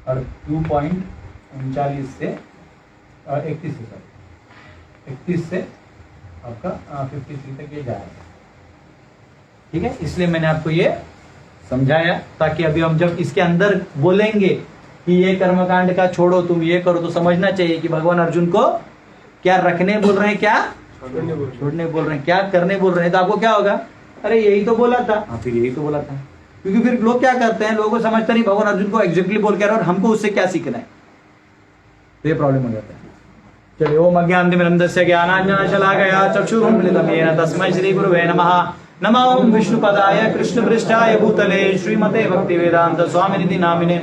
[SPEAKER 1] और 2.39 से 31 से आपका 53 तक ये जाएगा। ठीक है, इसलिए मैंने आपको ये समझाया ताकि अभी हम जब इसके अंदर बोलेंगे कि ये कर्मकांड का छोड़ो तुम ये करो, तो समझना चाहिए कि भगवान अर्जुन को क्या रखने बोल रहे हैं, क्या छोड़ने बोल रहे हैं, क्या करने बोल रहे हैं। तो आपको क्या होगा? अरे यही तो बोला था। हाँ, फिर यही तो बोला था। क्योंकि फिर लोग क्या करते हैं, लोगों को समझता नहीं भगवान अर्जुन को एग्जैक्टली बोल के रहे और हमको उससे क्या सीखना है, तो ये प्रॉब्लम हो जाता है। चलिए, ओम अज्ञानतिमिरन्धस्य ज्ञानाञ्जनशलाकया चक्षुरुन्मिलितं येन तस्मै श्री गुरुवे नमः। नमो विष्णुपदाय कृष्णपृष्ठाय भूतले श्रीमते भक्तिवेदांत स्वामिनिधि नामिने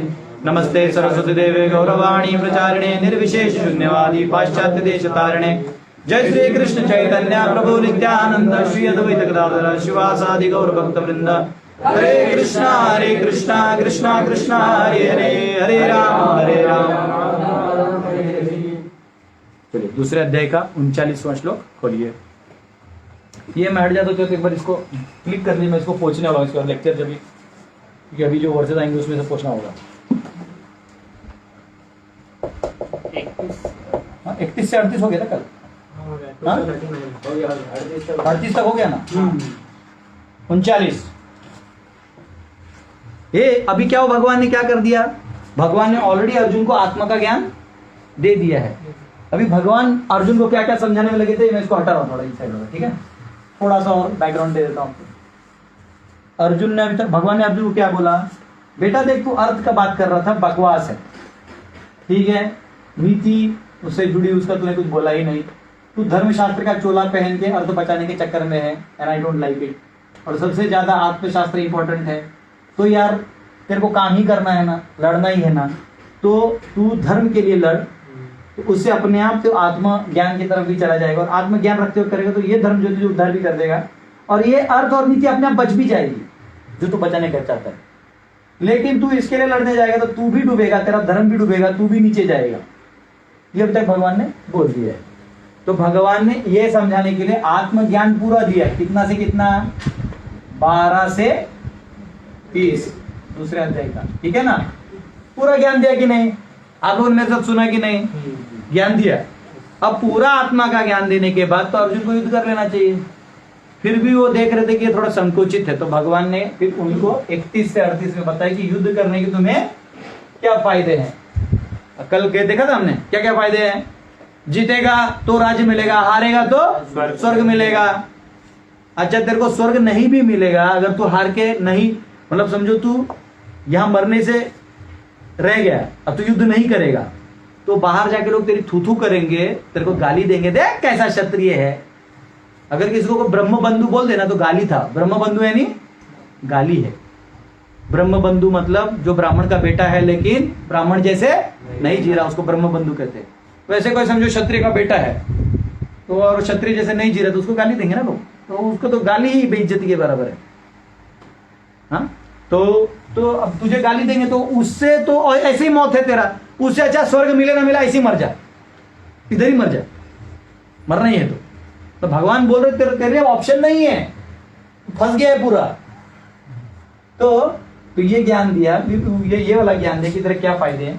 [SPEAKER 1] नमस्ते सरस्वती देवे गौरवाणी प्रचारिणे निर्विशेष शून्यवादी पाश्चात्य देश तारिणे जय श्री कृष्ण चैतन्य प्रभु नित्यानंद श्री अद्वैत गदाधर शिवासादि गौर भक्त वृंद हरे कृष्णा कृष्णा कृष्णा हरे हरे हरे राम चलिए दूसरे अध्याय का 39वां श्लोक खोलिए। ये मैं हट जाता तो एक बार इसको क्लिक कर ली, मैं इसको पहुंचने वाला हूँ इसका लेक्चर जब भी, क्योंकि अभी जो वर्सेस आएंगे उसमें से पहुंचना होगा। 31 से 38 हो गया था कल, 38 तक हो गया ना। 39 ये अभी क्या हो, भगवान ने क्या कर दिया, भगवान ने ऑलरेडी अर्जुन को आत्मा का ज्ञान दे दिया है। अभी भगवान अर्जुन को क्या क्या समझाने में लगे थे, मैं इसको हटा रहा हूँ थोड़ा इस साइड में, ठीक है, थोड़ा सा और बैकग्राउंड दे देता हूँ आपको। अर्जुन ने अभी तक, भगवान ने अर्जुन को क्या बोला, बेटा देख तू अर्थ का बात कर रहा था, बकवास है, ठीक है, नीति उससे जुड़ी उसका तूने कुछ बोला ही नहीं, तू धर्मशास्त्र का चोला पहन के अर्थ बचाने के चक्कर में है, and I don't like it. और सबसे ज्यादा आत्मशास्त्र इंपॉर्टेंट है, तो यार तेरे को काम ही करना है ना, लड़ना ही है ना, तो तू धर्म के लिए लड़, तो उससे अपने आप तो आत्म ज्ञान की तरफ भी चला जाएगा, और आत्म ज्ञान रखते हुए करेगा तो ये धर्म जो तुझे उद्धार भी कर देगा, और ये अर्थ और नीति अपने आप बच भी जाएगी जो तू बचाने का चाहता है। लेकिन तू इसके लिए लड़ने जाएगा तो तू भी डूबेगा, तेरा धर्म भी डूबेगा, तू भी नीचे जाएगा। ये अभी तक भगवान ने बोल दिया है। तो भगवान ने ये समझाने के लिए आत्मज्ञान पूरा दिया, कितना से कितना, 12 से 30 दूसरे अध्याय का, ठीक है ना, पूरा ज्ञान दिया कि नहीं, आप लोगों ने मेरे साथ सुना कि नहीं, ज्ञान दिया। अब पूरा आत्मा का ज्ञान देने के बाद तो अर्जुन को युद्ध कर लेना चाहिए, फिर भी वो देख रहे थे कि थोड़ा संकुचित है, तो भगवान ने फिर उनको 31 से 38 में बताया कि युद्ध करने के तुम्हें क्या फायदे हैं। कल के देखा था हमने क्या क्या फायदे हैं, जीतेगा तो राज्य मिलेगा, हारेगा तो स्वर्ग मिलेगा। अच्छा तेरे को स्वर्ग नहीं भी मिलेगा अगर तू हार के नहीं, मतलब समझो तू यहां मरने से रह गया, अब तू युद्ध नहीं करेगा तो बाहर जाके लोग तेरी थू थू करेंगे, तेरे को गाली देंगे, देख कैसा क्षत्रिय है। अगर किसी को ब्रह्म बंधु बोल देना तो गाली था, ब्रह्म बंधु है नहीं गाली है। ब्रह्म बंधु मतलब जो ब्राह्मण का बेटा है लेकिन ब्राह्मण जैसे नहीं जी रहा, उसको ब्रह्म बंधु कहते हैं। वैसे कोई समझो क्षत्रिय का बेटा है तो और क्षत्रिय जैसे नहीं जी रहा तो उसको गाली देंगे ना लोग, तो उसको तो गाली ही बेइज्जती के बराबर है। हाँ तो अब तुझे गाली देंगे तो उससे तो ऐसी मौत है तेरा, उससे अच्छा स्वर्ग मिले ना मिला ऐसे ही मर जा, इधर ही मर जा, मरना ही है तो भगवान बोल रहे तेरे ऑप्शन नहीं है, फंस गया है पूरा। तो ये ज्ञान दिया, ये वाला ज्ञान दिया कि तेरे क्या फायदे हैं।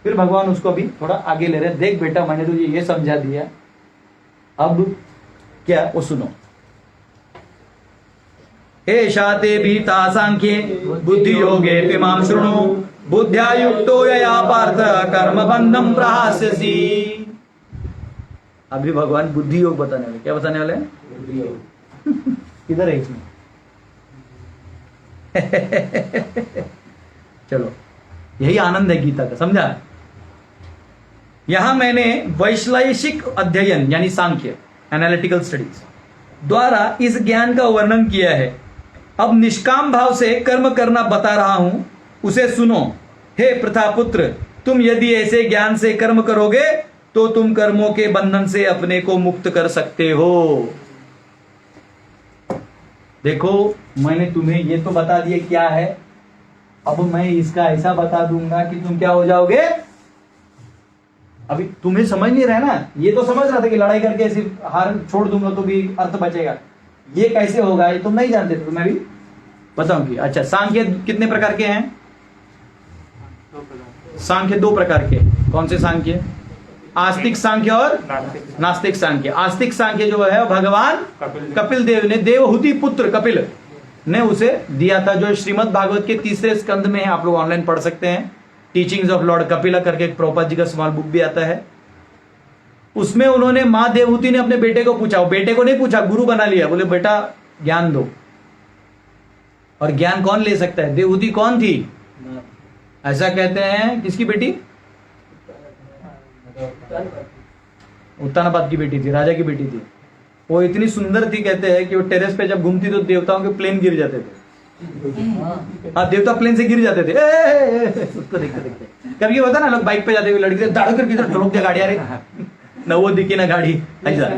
[SPEAKER 1] फिर भगवान उसको भी थोड़ा आगे ले रहे, देख बेटा मैंने तुझे ये समझा दिया, अब क्या वो सुनो। एषा ते भीता सांख्ये बुद्धि योगे पिमां शृणु बुद्ध्या युक्तो यया पार्थ कर्म बंधम प्रहास्यसि। अभी भगवान बुद्धि योग बताने वाले, क्या बताने वाले हैं, किधर है इसमें चलो यही आनंद है गीता का, समझा। यहां मैंने वैश्लेषिक अध्ययन यानी सांख्य एनालिटिकल स्टडीज द्वारा इस ज्ञान का वर्णन किया है। अब निष्काम भाव से कर्म करना बता रहा हूं, उसे सुनो। हे प्रथापुत्र, तुम यदि ऐसे ज्ञान से कर्म करोगे तो तुम कर्मों के बंधन से अपने को मुक्त कर सकते हो। देखो मैंने तुम्हें ये तो बता दिया क्या है, अब मैं इसका ऐसा बता दूंगा कि तुम क्या हो जाओगे। अभी तुम्हें समझ नहीं रहा ना, ये तो समझ रहा था कि लड़ाई करके सिर्फ हार छोड़ दूंगा तो भी अर्थ बचेगा, ये कैसे होगा ये तुम नहीं जानते थे, तो मैं भी बताऊंगी। अच्छा सांख्य कितने प्रकार के हैं, सांख्य 2 प्रकार के, कौन से सांख्य, आस्तिक सांख्य और नास्तिक सांख्य। आस्तिक सांख्य जो है भगवान कपिल देव ने, देवहूति पुत्र कपिल ने उसे दिया था, जो श्रीमद् भागवत के 3रे स्कंद में है, आप लोग ऑनलाइन पढ़ सकते हैं। टीचिंग्स ऑफ लॉर्ड कपिला करके एक प्रभुपाद जी का स्मॉल बुक भी आता है, उसमें उन्होंने मां देवहूति ने अपने बेटे को पूछा, वो बेटे को नहीं पूछा, गुरु बना लिया, बोले बेटा ज्ञान दो। और ज्ञान कौन ले सकता है, देवहूति कौन थी, ऐसा कहते हैं किसकी बेटी, उत्तानपाद की बेटी थी, राजा की बेटी थी। वो इतनी सुंदर थी कहते हैं कि वो टेरेस पे जब घूमती तो देवताओं के प्लेन गिर जाते थे, हाँ, देवता प्लेन से गिर जाते थे उसको देखते देखते। कभी ये होता ना, लोग बाइक पे जाते हुए लड़के दाड़ करके इधर ठोक दिया गाड़ी, अरे न वो दिखी ना गाड़ी, ऐसा।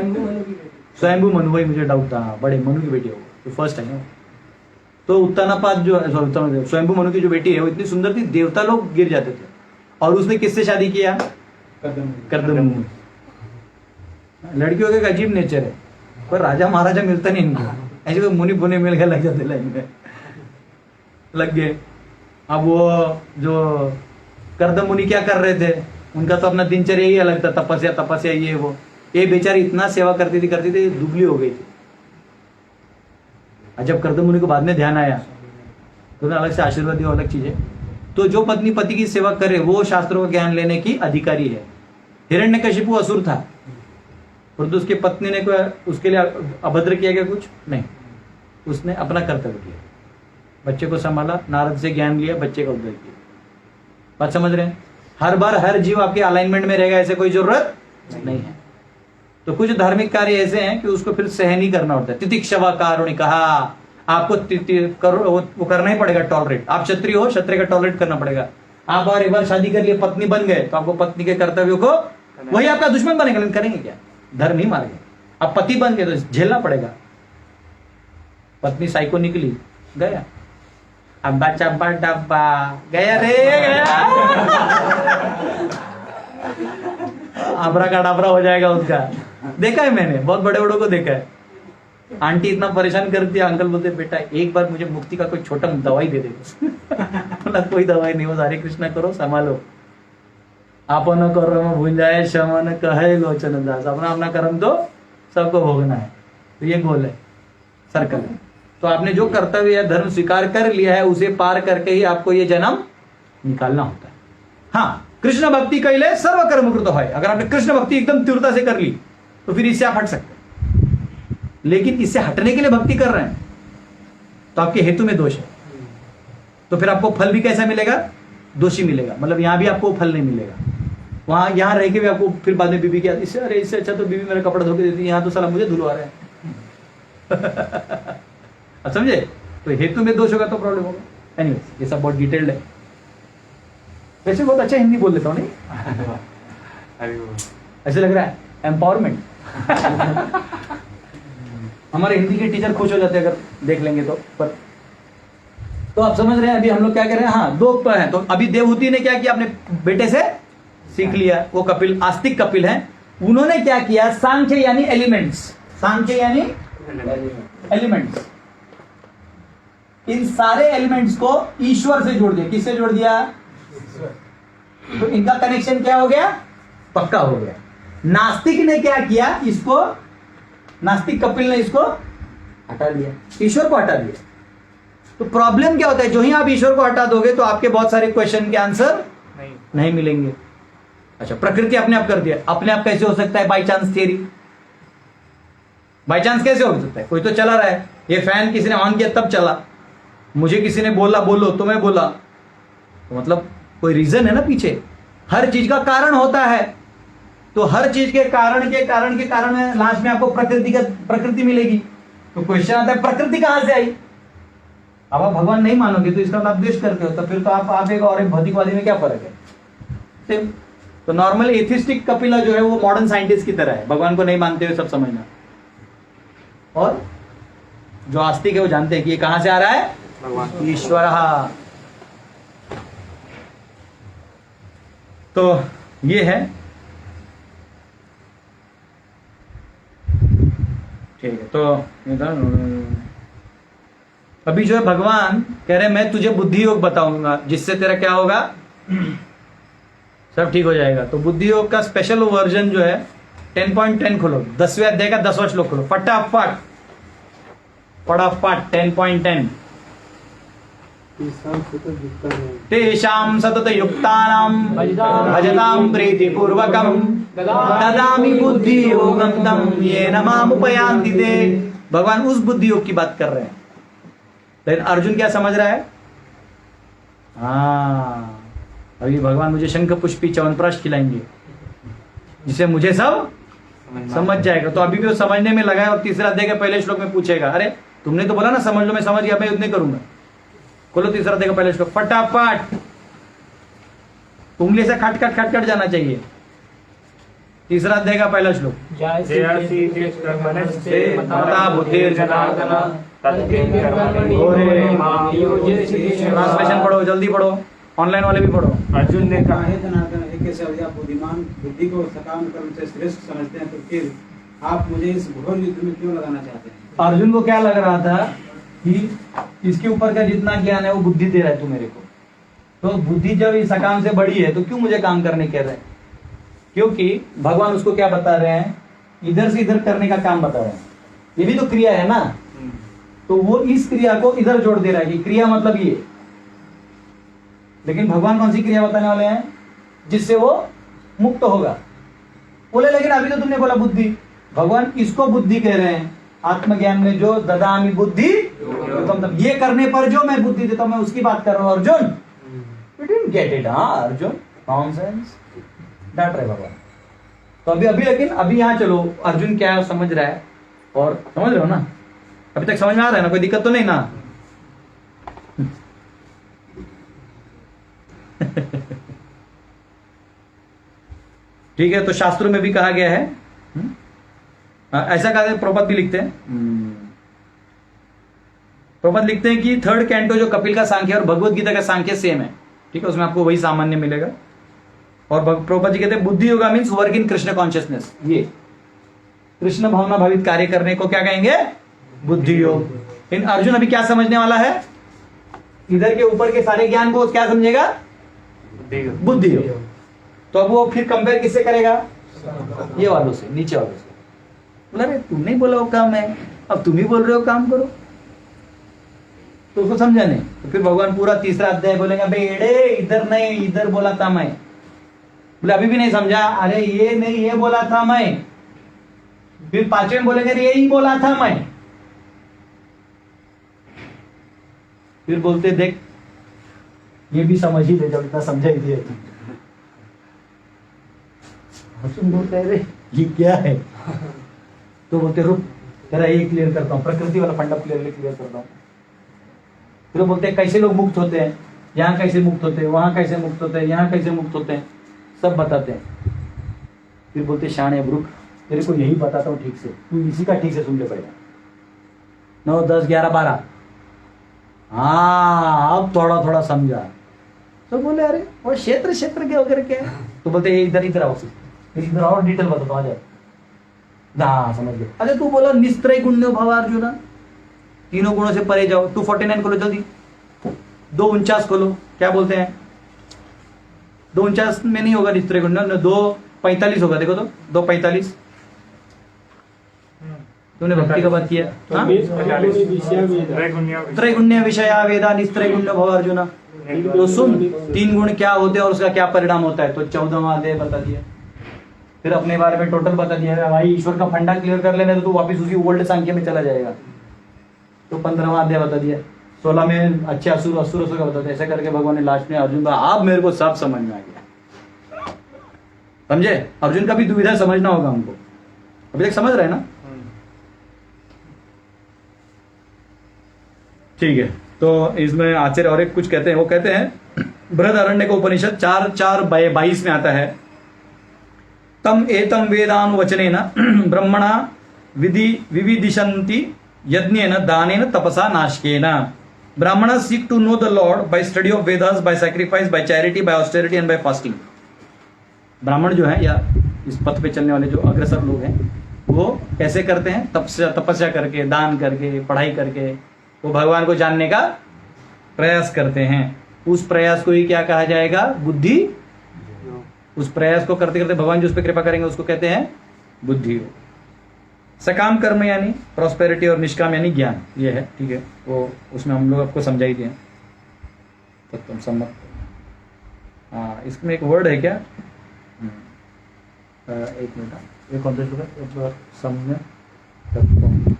[SPEAKER 1] स्वयंभू मनु, वही मुझे डाउट था, बड़े मनु की बेटी हो, तो फर्स्ट है। तो उत्तानापाद जो स्वयंभू मनु की जो बेटी है वो इतनी सुंदर थी, देवता लोग गिर जाते थे। और उसने किससे शादी किया? कर्दम। लड़कियों का एक अजीब नेचर है, पर राजा महाराजा मिलता नहीं इनको, ऐसे कोई मुनि पुनि मिल गए लग जाते लाइन में, लग गए। अब वो जो कर्दम मुनि क्या कर रहे थे, उनका तो अपना दिनचर्या ही अलग था, तपस्या तपस्या ये वो। ये बेचारी इतना सेवा करती थी दुबली हो गई थी। जब कर्दम मुनि को बाद में ध्यान आया तो उन्हें अलग से आशीर्वाद दिया, अलग चीज है। तो जो पत्नी पति की सेवा करे वो शास्त्रों का ज्ञान लेने की अधिकारी है। हिरण्यकशिपु असुर था, परंतु उसकी पत्नी ने उसके लिए अभद्र किया गया कुछ नहीं, उसने अपना कर्तव्य किया, बच्चे को संभाला, नारद से ज्ञान लिया, बच्चे का उद्धार किया। बात समझ रहे हैं? हर बार हर जीव आपके अलाइनमेंट में रहेगा ऐसे कोई जरूरत नहीं है। तो कुछ धार्मिक कार्य ऐसे हैं कि उसको फिर सहन ही करना होता है। तितिक्षवा कारुणी कहा, आपको वो करना ही पड़ेगा टॉलरेट। आप क्षत्रिय हो, क्षत्रिय का टॉलरेट करना पड़ेगा। आप और एक बार शादी कर लिए, पत्नी बन गए, तो आपको पत्नी के कर्तव्यों को, वही आपका दुश्मन बनेगा, लेकिन करेंगे क्या? धर्म ही मार्ग है। अब पति बन गए तो झेलना पड़ेगा। पत्नी साइको निकली, गया, अब्बा चब्बा डब्बा, गया रे गया, आबरा का डाबरा हो जाएगा उसका। देखा है मैंने, बहुत बड़े बड़ों को देखा है। आंटी इतना परेशान करती है, अंकल बोलते बेटा एक बार मुझे मुक्ति का कोई छोटा दवाई दे दे। मतलब कोई दवाई नहीं, हो हरे कृष्णा करो, संभालो। आपन कर्म भुंजाए शमन कहे लोचन दास, अपना अपना कर्म तो सबको भोगना है। तो ये गोल है, सर्कल है। तो आपने जो कर्तव्य या धर्म स्वीकार कर लिया है उसे पार करके ही आपको ये जन्म निकालना होता है। हाँ, कृष्ण भक्ति कैले सर्व कर्म कृत है। अगर आपने कृष्ण भक्ति एकदम तीव्रता से कर ली तो फिर इससे आप हट सकते हैं। लेकिन इससे हटने के लिए भक्ति कर रहे हैं तो आपके हेतु में दोष है, तो फिर आपको फल भी कैसा मिलेगा? दोषी मिलेगा। मतलब यहां भी आपको फल नहीं मिलेगा, वहां यहां रह के भी आपको फिर बाद में बीबी क्या, इससे अरे इससे अच्छा तो बीबी मेरा कपड़ा धो के देती है, यहां तो साला मुझे धुलवा रहे हैं। अब समझे? तो हेतु में दोष होगा तो प्रॉब्लम होगा। एनीवेज, ये सब बहुत डिटेल्ड है। वैसे बहुत अच्छा हिंदी बोल लेता हूँ, नहीं ऐसे लग रहा है एम्पावरमेंट। हमारे हिंदी के टीचर खुश हो जाते हैं अगर देख लेंगे तो। पर तो आप समझ रहे हैं अभी हम लोग क्या कर रहे हैं? हाँ, दो हैं। तो अभी देवहूति ने क्या किया? अपने बेटे से सीख लिया। वो कपिल, आस्तिक कपिल हैं। उन्होंने क्या किया? सांख्य यानी एलिमेंट्स, सांख्य यानी एलिमेंट्स, इन सारे एलिमेंट्स को ईश्वर से जोड़ दिया। किससे जोड़ दिया? तो इनका कनेक्शन क्या हो गया? पक्का हो गया। नास्तिक ने क्या किया? इसको, नास्तिक कपिल ने इसको हटा दिया, ईश्वर को हटा दिया। तो प्रॉब्लम क्या होता है? जो ही आप ईश्वर को हटा दोगे तो आपके बहुत सारे क्वेश्चन के आंसर नहीं मिलेंगे। अच्छा, प्रकृति अपने आप कर दिया। अपने आप कैसे हो सकता है? By chance theory. By chance कैसे हो सकता है? कोई तो चला रहा है, ये फैन किसी ने ऑन किया तब चला, मुझे किसी ने बोला बोलो तो मैं बोला, तो मतलब कोई रीजन है ना पीछे। हर चीज का कारण होता है, तो हर चीज के कारण के कारण के कारण में लास्ट में आपको प्रकृति मिलेगी। तो क्वेश्चन आता है प्रकृति कहां से आई? अब आप भगवान नहीं मानोगे तो इसका आप द्वेष करते हो, तो फिर तो आप एक और एक भौतिकवादी में क्या फर्क है? सेम। तो नॉर्मल एथिस्टिक कपिला जो है वो मॉडर्न साइंटिस्ट की तरह है, भगवान को नहीं मानते हुए सब समझना। और जो आस्तिक है वो जानते हैं कि ये कहां से आ रहा है? भगवान, ईश्वर। तो ये है, ठीक है। तो अभी जो है भगवान कह रहे हैं मैं तुझे बुद्धि योग बताऊंगा जिससे तेरा क्या होगा? सब ठीक हो जाएगा। तो बुद्धि योग का स्पेशल वर्जन जो है 10.10 खोलो, 10वें अध्याय का 10वां श्लोक खोलो, फटाफट फटाफट। 10.10 तेषां सतत युक्तानां भजतां प्रीतिपूर्वकं ददामि बुद्धि योगं तं येन मामुपयान्ति ते। भगवान उस बुद्धि योग की बात कर रहे हैं। लेकिन अर्जुन क्या समझ रहा है? हाँ, अभी भगवान मुझे शंख पुष्पी च्यवनप्राश खिलाएंगे जिसे मुझे सब समझ जाएगा। तो अभी भी वो समझने में लगा है। और तीसरा अध्याय के पहले श्लोक में पूछेगा, अरे तुमने तो बोला ना समझ लो, मैं समझ गया, मैं उतने करूंगा। खोलो तीसरा अध्याय का पहला श्लोक फटाफट, उंगली से खट खट खट खट जाना चाहिए। तीसरा अध्याय का पहला श्लोक
[SPEAKER 3] जयासी कर्मणस्ते
[SPEAKER 1] मता बुद्धिर्जनार्दन ट्रांसलेशन पढ़ो, जल्दी पढ़ो, ऑनलाइन वाले भी पढ़ो।
[SPEAKER 3] अर्जुन ने कहा
[SPEAKER 4] हे जनार्दन, हे केशव, यदि आप बुद्धिमान बुद्धि को सकाम कर्म से श्रेष्ठ समझते हैं तो फिर आप मुझे इस घोर युद्ध में क्यों लगाना चाहते हैं?
[SPEAKER 1] अर्जुन को क्या लग रहा था कि इसके ऊपर का जितना ज्ञान है वो बुद्धि दे रहा है तू मेरे को, तो बुद्धि जब इस सकाम से बड़ी है तो क्यों मुझे काम करने कह रहे हैं? क्योंकि भगवान उसको क्या बता रहे हैं, इधर से इधर करने का काम बता रहे हैं। ये भी तो क्रिया है ना, तो वो इस क्रिया को इधर जोड़ दे रहा है कि क्रिया मतलब ये। लेकिन भगवान कौन सी क्रिया बताने वाले हैं जिससे वो मुक्त होगा? बोले लेकिन अभी तो तुमने बोला बुद्धि। भगवान इसको बुद्धि कह रहे हैं। आत्मज्ञान में जो ददामी बुद्धि, मतलब ये करने पर जो मैं बुद्धि देता हूं, मैं उसकी बात कर रहा हूं। Arjun, you didn't get it. हाँ अर्जुन, नॉनसेंस, डांट रहे भगवान। तो अभी लेकिन अभी यहाँ चलो, अर्जुन क्या समझ रहा है और समझ रहे हो ना? अभी तक समझ में आ रहा है ना? कोई दिक्कत तो नहीं ना? ठीक है, तो शास्त्रों में भी कहा गया है, ऐसा कहा, प्रपद भी लिखते हैं, प्रपद लिखते हैं कि थर्ड कैंटो जो कपिल का सांख्य और भगवत गीता का सांख्य सेम है। ठीक है, उसमें आपको वही सामान्य मिलेगा। और प्रभुपाद जी कहते हैं बुद्धि yoga means work in Krishna consciousness. ये कृष्ण भावना भावित कार्य करने को क्या कहेंगे? बुद्धि योग। इन अर्जुन अभी क्या समझने वाला है? इधर के ऊपर के सारे ज्ञान को क्या समझेगा? बुद्धि योग। तो अब वो फिर कंपेयर किससे करेगा? ये वालों से, नीचे वालों से। बोला रे तुम नहीं बोला वो काम है, अब तुम ही बोल रहे हो काम करो। तो उसको समझा नहीं। तो फिर भगवान पूरा तीसरा अध्याय बोलेंगे बेड़े इधर नहीं, इधर बोला था मैं। बोले अभी भी नहीं समझा? अरे ये नहीं, ये बोला था मैं। फिर पांचवें बोलेंगे यही बोला था मैं। फिर बोलते देख ये भी समझ ही ले, जब इतना समझा ही दिया। तुम बोलते रे ये क्या है? तो बोलते रुक तेरा ये क्लियर करता हूँ, प्रकृति वाला फंडा क्लियर करता हूँ। फिर बोलते कैसे लोग मुक्त होते हैं, यहाँ कैसे मुक्त होते हैं, वहां कैसे मुक्त होते हैं, यहाँ कैसे मुक्त होते हैं, सब बताते हैं। फिर बोलते शाणे रुक तेरे को यही बताता हूँ ठीक से, तू इसी का ठीक से सुन ले पहले। 9 10 11 12 हाँ अब थोड़ा थोड़ा समझा। तो बोले अरे वो क्षेत्र क्या वगैरह क्या है? तो बोलते इधर आओ, इधर और डिटेल बताता हूँ आ जाए। हाँ समझ गए। अच्छा तू बोला निस्त्रय गुण्यो भव अर्जुना, तीनों गुणों से परे जाओ। 249 खोलो जल्दी, 249 खोलो। क्या बोलते हैं? 249 में नहीं होगा निस्त्रय गुण्य, 245 होगा। देखो तो 245 तूने भक्ति का बात किया। त्रैगुण्य विषया वेदा निस्त्रय गुण्य भव अर्जुना। तो सुन 3 गुण क्या होते हैं और उसका क्या परिणाम होता है। तो 14वां अध्याय बता दिया। फिर अपने बारे में टोटल बता दिया। भाई ईश्वर का फंडा क्लियर कर लेने तो तू वापिस उसी ओल्ड सांख्य में चला जाएगा। तो 15वां अध्याय बता दिया। 16 में अच्छे असुर का बताते। ऐसा करके भगवान ने लास्ट में अर्जुन का आप मेरे को सब समझ में आ गया। समझे? अर्जुन का भी दुविधा समझना होगा हमको। अभी तक समझ रहे हैं ना? ठीक है, तो इसमें आचार्य और एक कुछ कहते हैं। वो कहते हैं बृहदारण्य का उपनिषद 4:4-22 में आता है। तम एतम वेदानुवचनेन ब्रह्मणा विविदिशन्ति यज्ञेन दानेन तपसा नाशकेन। ब्राह्मणा seek to know the Lord by study of Vedas, by sacrifice, by charity, by austerity and by fasting. ब्राह्मण जो है या इस पथ पे चलने वाले जो अग्रसर लोग हैं वो कैसे करते हैं? तपस्या करके, दान करके, पढ़ाई करके वो भगवान को जानने का प्रयास करते हैं। उस प्रयास को ही क्या कहा जाएगा? बुद्धि। उस प्रयास को करते करते भगवान जो उस पर कृपा करेंगे उसको कहते हैं बुद्धि। सकाम कर्म यानी प्रॉस्पेरिटी और निष्काम यानी ज्ञान। ये है, ठीक है। वो उसमें हम लोग आपको समझाई दिए तत्वम सम्मत। हाँ, इसमें एक वर्ड है क्या? एक मिनट, एक कौन सा सम्यक तत्वम।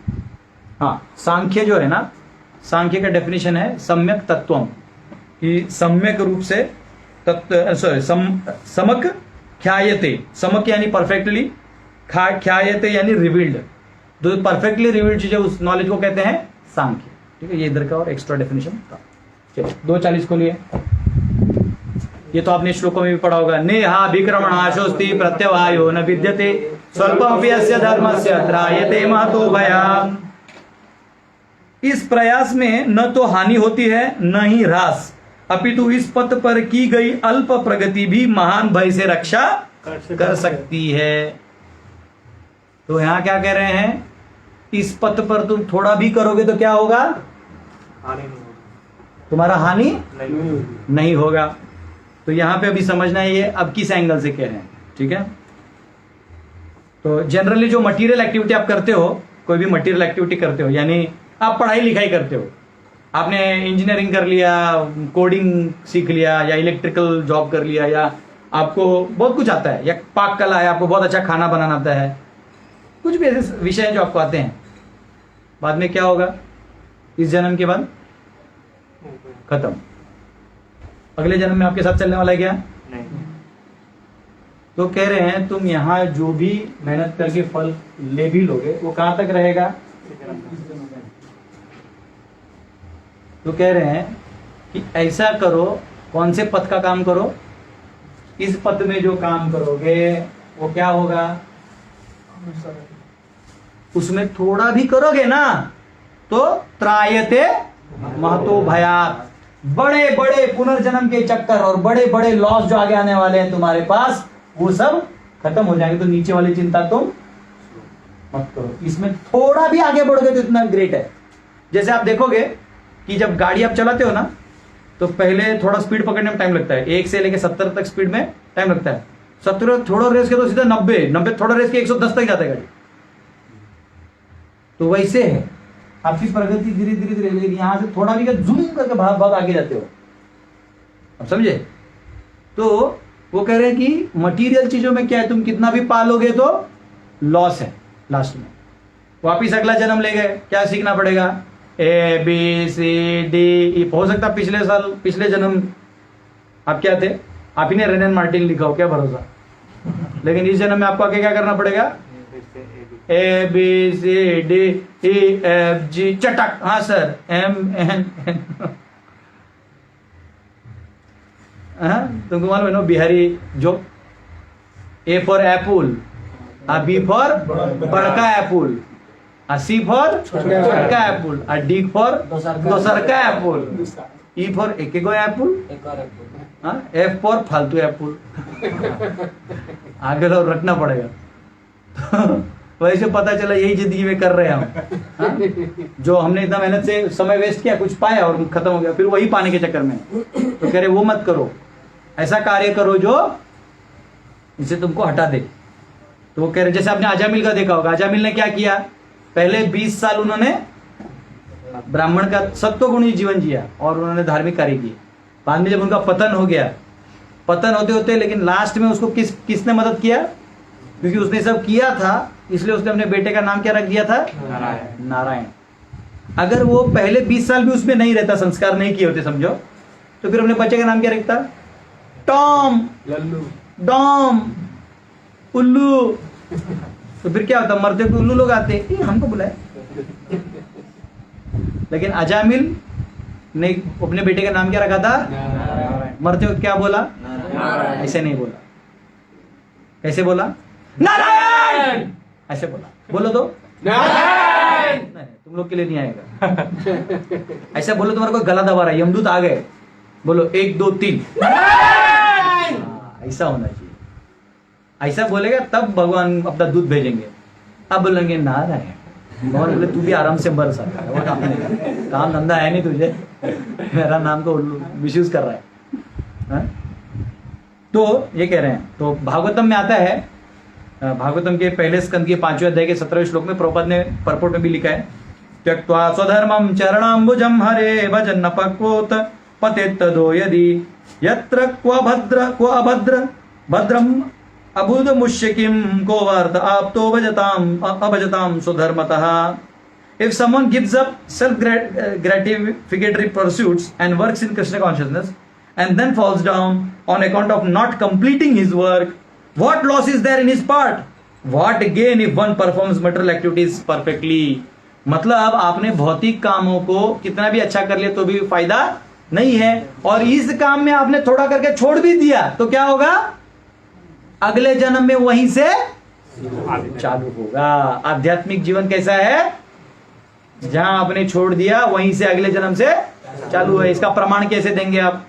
[SPEAKER 1] हाँ, सांख्य जो है ना, सांख्य का डेफिनेशन है सम्यक तत्वम, कि सम्यक रूप से समक ख्यायते। समक यानी परफेक्टली, ख्यायते यानी रिवील्ड। तो परफेक्टली रिवील्ड चीजें उस नॉलेज को कहते हैं सांख्य। ठीक है, ये इधर का और एक्स्ट्रा डेफिनेशन था। चलो 2:40 को लिए, ये तो आपने श्लोकों में भी पढ़ा होगा। नेहा विक्रमणाशोस्ति प्रत्यवायो न विद्यते स्वल्पमपि अस्य धर्मस्य त्रायते महतो भयात्। इस प्रयास में न तो हानि होती है न ही ह्रास, अपितु इस पथ पर की गई अल्प प्रगति भी महान भय से रक्षा कर सकती है। तो यहां क्या कह रहे हैं, इस पथ पर तुम थोड़ा भी करोगे तो क्या होगा,
[SPEAKER 3] हानि नहीं होगी,
[SPEAKER 1] तुम्हारा हानि
[SPEAKER 3] नहीं
[SPEAKER 1] नहीं होगा। तो यहां पे अभी समझना है ये अब किस एंगल से कह रहे हैं, ठीक है। तो जनरली जो मटेरियल एक्टिविटी आप करते हो, कोई भी मटेरियल एक्टिविटी करते हो, यानी आप पढ़ाई लिखाई करते हो, आपने इंजीनियरिंग कर लिया, कोडिंग सीख लिया, या इलेक्ट्रिकल जॉब कर लिया, या आपको बहुत कुछ आता है, या पाक कला है, आपको बहुत अच्छा खाना बनाना आता है, कुछ भी ऐसे विषय हैं जो आपको आते हैं, बाद में क्या होगा, इस जन्म के बाद खत्म। अगले जन्म में आपके साथ चलने वाला है क्या,
[SPEAKER 3] नहीं।
[SPEAKER 1] तो कह रहे हैं तुम यहाँ जो भी मेहनत करके फल ले भी लोगे वो कहां तक रहेगा। तो कह रहे हैं कि ऐसा करो, कौन से पथ का काम करो, इस पथ में जो काम करोगे वो क्या होगा, उसमें थोड़ा भी करोगे ना तो त्रायते महतो भयात्, बड़े बड़े पुनर्जन्म के चक्कर और बड़े बड़े लॉस जो आगे आने वाले हैं तुम्हारे पास, वो सब खत्म हो जाएंगे। तो नीचे वाली चिंता तुम मत करो, इसमें थोड़ा भी आगे बढ़ोगे तो इतना ग्रेट है। जैसे आप देखोगे कि जब गाड़ी आप चलाते हो ना, तो पहले थोड़ा स्पीड पकड़ने में टाइम लगता है, 1 से लेके 70 तक स्पीड में टाइम लगता है। 70 थोड़ा रेस के तो सीधा 90 थोड़ा रेस के 110 तक जाता है गाड़ी। तो वैसे है आपकी प्रगति धीरे धीरे धीरे, लेकिन यहां से थोड़ा भी जूम करके बहुत बहुत आगे जाते हो, अब समझे। तो वो कह रहे हैं कि मटेरियल चीजों में क्या है, तुम कितना भी पालोगे तो लॉस है, लास्ट में वापिस अगला जन्म ले गए, क्या सीखना पड़ेगा, ABCD। हो सकता पिछले साल पिछले जन्म आप क्या थे, आप ही ने रेन एंड मार्टिन लिखा हो, क्या भरोसा। लेकिन इस जन्म में आपको आगे क्या करना पड़ेगा, ABCDEFG चटक, हाँ सर, MNN। तुमको मालूम है ना बिहारी जो, A for Apple, B for बड़का एप्पल, C फॉर छोटका एप्पल, D फॉर दोसरका एप्पल, E फॉर एक गो एप्पल, F फॉर फालतू एप्पल। आगे तो रखना पड़ेगा। वैसे पता चला यही जिंदगी में कर रहे हैं हम, जो हमने इतना मेहनत से समय वेस्ट किया, कुछ पाया और खत्म हो गया, फिर वही पाने के चक्कर में। तो कह रहे वो मत करो, ऐसा कार्य करो जो इसे तुमको हटा दे। तो वो कह रहे जैसे आपने अजामिल का देखा होगा, अजामिल ने क्या किया, पहले 20 साल उन्होंने ब्राह्मण का सत्वगुणी जीवन जिया और उन्होंने धार्मिक कार्य किए। बाद में जब उनका पतन हो गया, पतन होते होते लेकिन लास्ट में उसको किसने मदद किया, क्योंकि उसने सब किया था इसलिए उसने अपने बेटे का नाम क्या रख दिया था, नारायण। अगर वो पहले 20 साल भी उसमें नहीं रहता, संस्कार नहीं किए होते समझो, तो फिर अपने बच्चे का नाम क्या रखता, टॉम,
[SPEAKER 3] लल्लू,
[SPEAKER 1] डॉम, उल्लू। तो फिर क्या होता, मरते हुए उल्लू लोग आते, हमको बुलाए। लेकिन अजामिल ने अपने बेटे का नाम क्या रखा था, मरते हुए क्या बोला, ऐसे नहीं बोला, कैसे बोला, नारायण, ऐसे बोला। बोलो तो नारायण। नहीं, तुम लोग के लिए नहीं आएगा। ऐसा बोलो तुम्हारा कोई गला दबा रहा है, यमदूत आ गए, बोलो 1 2 3 ऐसा होना चाहिए। ऐसा बोलेगा तब भगवान अपना दूध भेजेंगे। अब बोलेंगे नारायण, भगवान बोले तू भी आराम से मर सकता है, वो काम धंधा है नहीं तुझे, मेरा नाम को मिसयूज कर रहा है। तो ये कह रहे हैं, तो भागवतम में आता है, भागवतम के पहले स्कंद के 5वें अध्याय के 17वें श्लोक में प्रभुपाद ने परपोर्ट में भी लिखा है, त्यक्त्वा स्वधर्मं चरणाम्बुजं हरे भजन्न पक्वोत पतेत्तदो यदि यत्र क्व अभद्र भद्रम अबुध मुष्यकिम को वर्त आप्तो अभजताम स्वधर्मतः। If someone gives up self-gratificatory pursuits and works in Krishna consciousness and then falls down on account of not completing his work, what loss is there in his part? What gain if one performs material activities perfectly? मतलब आपने भौतिक कामों को कितना भी अच्छा कर लिया तो भी फायदा नहीं है, और इस काम में आपने थोड़ा करके छोड़ भी दिया तो क्या होगा, अगले जन्म में वहीं से चालू होगा। आध्यात्मिक जीवन कैसा है, जहां आपने छोड़ दिया वहीं से अगले जन्म से चालू है। इसका प्रमाण कैसे देंगे आप,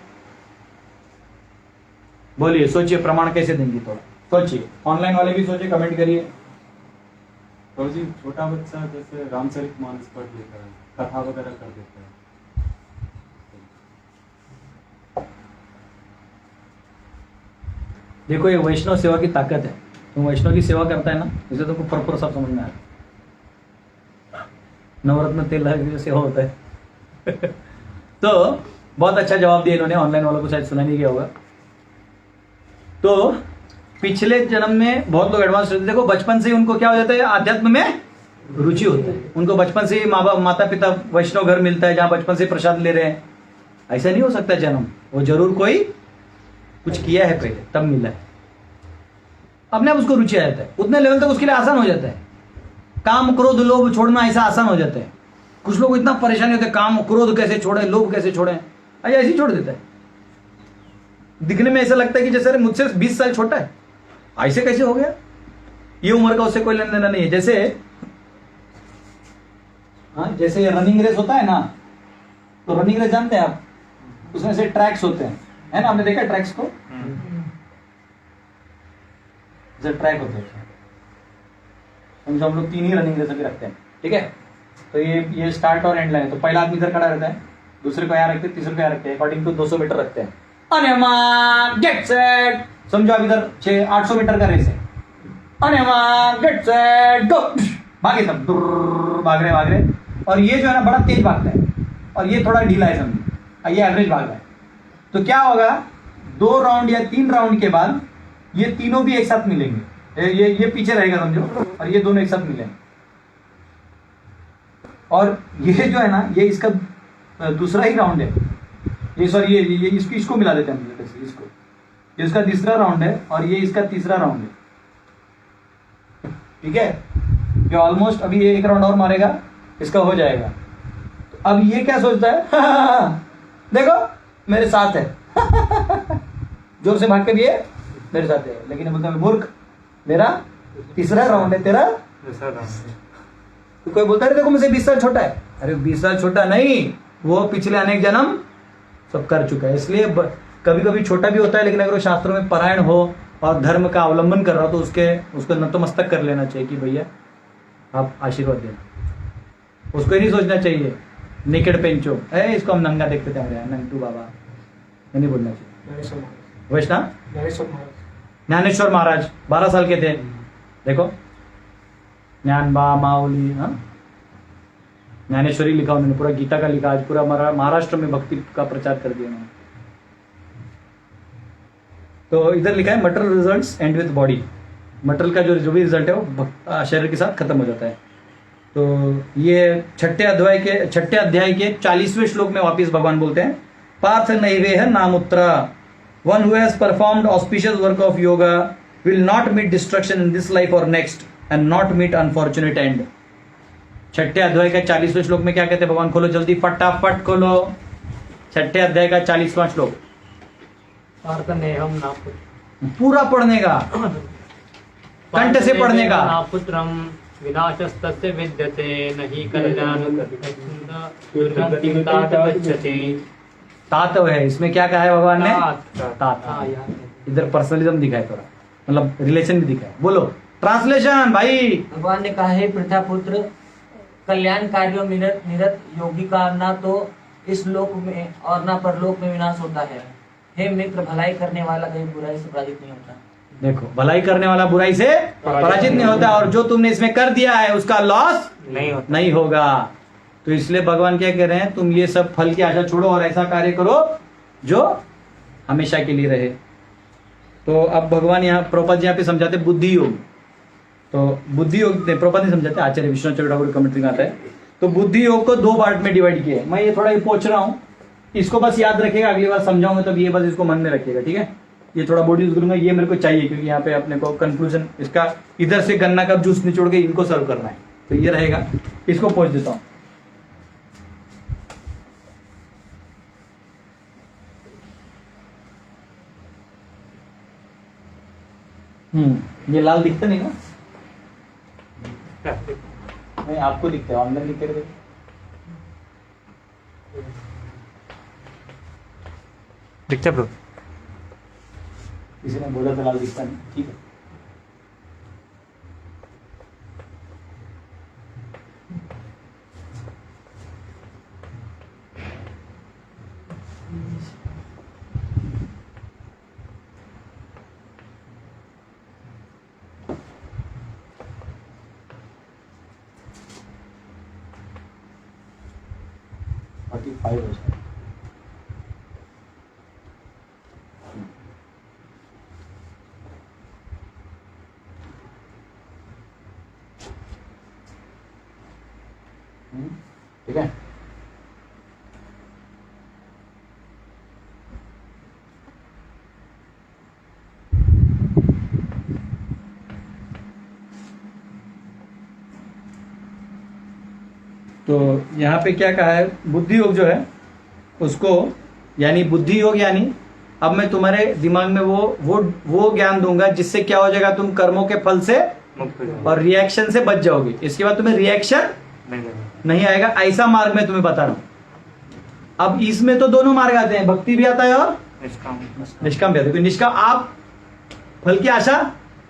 [SPEAKER 1] बोलिए, सोचिए, प्रमाण कैसे देंगे, थोड़ा सोचिए। ऑनलाइन वाले भी सोचिए, कमेंट करिए।
[SPEAKER 5] तो जी छोटा बच्चा जैसे रामचरितमानस पढ़ लेता है, कथा वगैरह कर देता है,
[SPEAKER 1] देखो ये वैष्णव सेवा की ताकत है। तुम वैष्णव की सेवा करता है ना, इसे तुमको प्रॉपर सब समझ में आया। नवरत्न तेल लगा के सेवा होता है। तो बहुत अच्छा जवाब दिया इन्होंने, ऑनलाइन वालों को शायद सुना नहीं गया होगा। तो पिछले जन्म में बहुत लोग एडवांस रहते, देखो बचपन से ही उनको क्या हो जाता है, आध्यात्म में रुचि होता है। उनको बचपन से ही माँ बाप माता पिता वैष्णव घर मिलता है, जहाँ बचपन से प्रसाद ले रहे हैं। ऐसा नहीं हो सकता जन्म, वो जरूर कोई कुछ किया है पहले तब मिला है, अपने आप उसको रुचि आ जाता है। उतने लेवल तक उसके लिए आसान हो जाता है। काम क्रोध लोभ छोड़ना ऐसा आसान हो जाता है। कुछ लोग इतना परेशानी होते हैं, काम क्रोध कैसे छोड़े, लोभ कैसे छोड़े, ऐसे ही छोड़ देता है। दिखने में ऐसा लगता है कि जैसे मुझसे 20 साल छोटा है, ऐसे कैसे हो गया, ये उम्र का उससे कोई लेना देना नहीं है। जैसे हाँ, जैसे रनिंग रेस होता है ना, तो रनिंग रेस जानते हैं आप, उसमें से ट्रैक्स होते हैं, है ना, आपने देखा ट्रैक्स को, जैसे ट्रैक होते हैं, समझो हम लोग 3 ही रनिंग रेस अभी रखते हैं, ठीक है। तो ये स्टार्ट और एंड लाइन है। तो पहला आदमी इधर खड़ा रहता है, दूसरे को यहाँ रखते हैं, तीसरे को यहाँ रखते हैं, अकॉर्डिंग टू 200 मीटर रखते हैं। गेट सेट, समझो अब इधर 800 मीटर का रेस है। गेट सेट गो, भागे सब, भाग रहे, और ये जो है ना बड़ा तेज भागता है, और ये थोड़ा ढीला है, समझो ये एवरेज भाग रहा है। तो क्या होगा, 2 राउंड या 3 राउंड के बाद ये तीनों भी एक साथ मिलेंगे। ये पीछे रहेगा समझो, और ये दोनों एक साथ मिलेंगे। और ये जो है ना, ये इसका दूसरा ही राउंड है। ये सॉरी, ये इसको मिला देते हैं हम, इसको, ये इसका तीसरा राउंड है, और ये इसका तीसरा राउंड है, ठीक है। ये ऑलमोस्ट अभी ये 1 राउंड और मारेगा, इसका हो जाएगा। तो अब ये क्या सोचता है, देखो मेरे साथ है, जोर से भाग के भी है, मेरे साथ है, लेकिन ये बोलता है मूर्ख, मेरा तीसरा राउंड है, तेरा तो कोई बोलता है देखो मुझसे 20 साल छोटा है। अरे 20 साल छोटा नहीं, वो पिछले अनेक जन्म सब कर चुका है। इसलिए कभी कभी छोटा भी होता है, लेकिन अगर वो शास्त्रों में परायण हो और धर्म का अवलंबन कर रहा हो, तो उसको नतमस्तक कर लेना चाहिए कि भैया आप आशीर्वाद देना। उसको ही नहीं सोचना चाहिए नेकेड पेंचो, इसको हम नंगा देखते थे हमारे नंटू बाबा, नहीं बोलना चाहिए। वैष्णव ज्ञानेश्वर महाराज 12 साल के थे, देखो ज्ञान बा माउली, हाँ ज्ञानेश्वरी लिखा उन्होंने, पूरा गीता का लिखा, आज पूरा महाराष्ट्र में भक्ति का प्रचार कर दिया उन्होंने। तो इधर लिखा है material results and with body, material का जो भी रिजल्ट है वो शरीर के साथ खत्म हो जाता है। तो ये 6ठे अध्याय के 40वें श्लोक में वापिस भगवान बोलते हैं, पार्थ नैवेह नामुत्र, one who has performed auspicious work of yoga will not meet destruction in this life और next and not meet unfortunate end. 6ठे अध्याय का 40वें श्लोक में क्या कहते हैं भगवान, खोलो जल्दी फटाफट खोलो, 6ठे अध्याय का 40वां श्लोक, पूरा पढ़ने का, कंठ से पढ़ने का।
[SPEAKER 3] पुत्रम विनाशस्तस्य विद्यते नहीं कल्याण
[SPEAKER 1] तातव है, इसमें क्या कहा है भगवान ने, तात।
[SPEAKER 3] हाँ,
[SPEAKER 1] इधर पर्सनलिज्म दिखाए थोड़ा, मतलब रिलेशन भी दिखाए। बोलो ट्रांसलेशन भाई।
[SPEAKER 6] भगवान ने कहा है पृथा पुत्र, कल्याण कार्यों में निरत योगी का ना तो इस लोक में और ना परलोक में विनाश होता है। हे मित्र, भलाई करने वाला कहीं बुराई से पराजित नहीं होता।
[SPEAKER 1] देखो, भलाई करने वाला बुराई से पराजित नहीं होता, और जो तुमने इसमें कर दिया है उसका लॉस नहीं होगा। तो इसलिए भगवान क्या कह रहे हैं, तुम ये सब फल की आशा छोड़ो और ऐसा कार्य करो जो हमेशा के लिए रहे। तो अब भगवान यहाँ प्रभुपाद जी यहाँ पे समझाते बुद्धि योग। तो बुद्धि योग प्रभुपाद नहीं समझाते, आचार्य विश्वनाथ ठाकुर कमेंट्री में आता है। तो बुद्धि योग को 2 पार्ट में डिवाइड किया है। मैं ये थोड़ा पूछ रहा हूँ, इसको बस याद रखिएगा, अगली बार समझाऊंगा तब ये बस इसको मन में रखिएगा, ठीक है। ये थोड़ा बोर्ड यूज करूंगा, ये मेरे को चाहिए, क्योंकि यहाँ पे अपने को कंक्लूजन इसका इधर से गन्ना का जूस निचोड़ के इनको सर्व करना है, तो ये रहेगा। इसको पहुंच देता हूँ। ये लाल दिखता नहीं ना?
[SPEAKER 3] क्या?
[SPEAKER 1] नहीं, आपको दिखता है, ऑनलाइन दिखते रहते।
[SPEAKER 3] दिखता ब्रो।
[SPEAKER 1] किसी ने बोला था लाल दिखता नहीं, ठीक है। फाइव हो जाए। ठीक है। तो यहाँ पे क्या कहा है, बुद्धि योग जो है उसको, यानी बुद्धि योग यानी अब मैं तुम्हारे दिमाग में वो ज्ञान दूंगा जिससे क्या हो जाएगा, तुम कर्मों के फल से
[SPEAKER 3] मुक्त हो जाओ।
[SPEAKER 1] और रिएक्शन से बच जाओगे। इसके बाद तुम्हें रिएक्शन नहीं आएगा, ऐसा मार्ग मैं तुम्हें बता रहा हूं। अब इसमें तो दोनों मार्ग आते हैं, भक्ति भी आता है और निष्काम भी आता है। क्योंकि निष्काम आप फल की आशा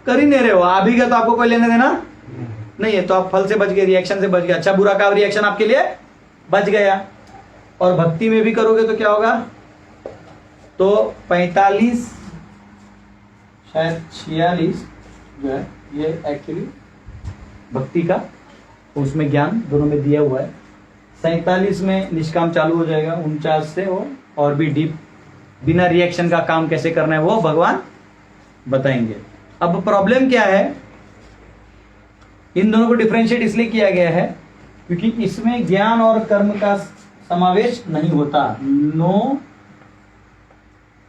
[SPEAKER 1] कर ही नहीं रहे हो, आ भी गया तो आपको कोई लेने देना नहीं है, तो आप फल से बच गए, रिएक्शन से बच गए, अच्छा बुरा का रिएक्शन आपके लिए बच गया। और भक्ति में भी करोगे तो क्या होगा, तो 45 शायद 46 जो है ये एक्चुअली भक्ति का, उसमें ज्ञान दोनों में दिया हुआ है। 47 में निष्काम चालू हो जाएगा, 49 से वो और भी डीप बिना रिएक्शन का काम कैसे करना है वो भगवान बताएंगे। अब प्रॉब्लम क्या है, इन दोनों को डिफरेंशिएट इसलिए किया गया है क्योंकि इसमें ज्ञान और कर्म का समावेश नहीं होता। नो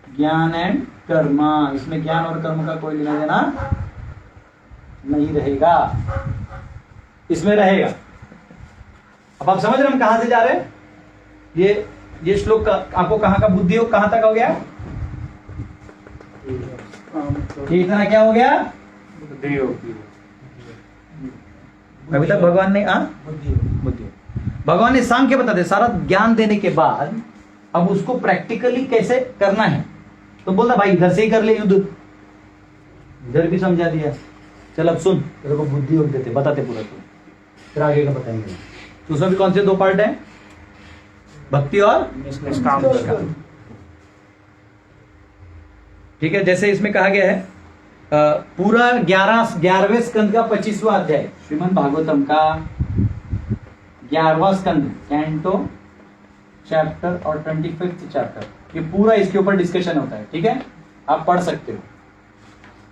[SPEAKER 1] ज्ञान एंड कर्मा, इसमें ज्ञान और कर्म का कोई लेना देना नहीं रहेगा, इसमें रहेगा। अब आप समझ रहे हम कहां से जा रहे हैं। ये श्लोक आपको कहां का बुद्धि योग कहां तक हो गया, ये इतना क्या हो गया, अभी तक भगवान ने बुद्धि भगवान ने सांख्य बता दे सारा ज्ञान देने के बाद अब उसको प्रैक्टिकली कैसे करना है। तो बोलता भाई इधर से ही कर ले युद्ध, इधर भी समझा दिया, चल अब सुन तेरे को बुद्धि योग देते बताते पूरा, तो फिर आगे का बताएंगे। तो उसमें भी कौन से दो पार्ट हैं, भक्ति और निष्काम। ठीक है, जैसे इसमें कहा गया है पूरा 11वें स्कंद का 25वां अध्याय श्रीमद् भागवतम का 11वां स्कंद कैंटो चैप्टर और 25th चैप्टर, ये पूरा इसके ऊपर डिस्कशन होता है। ठीक है, आप पढ़ सकते हो।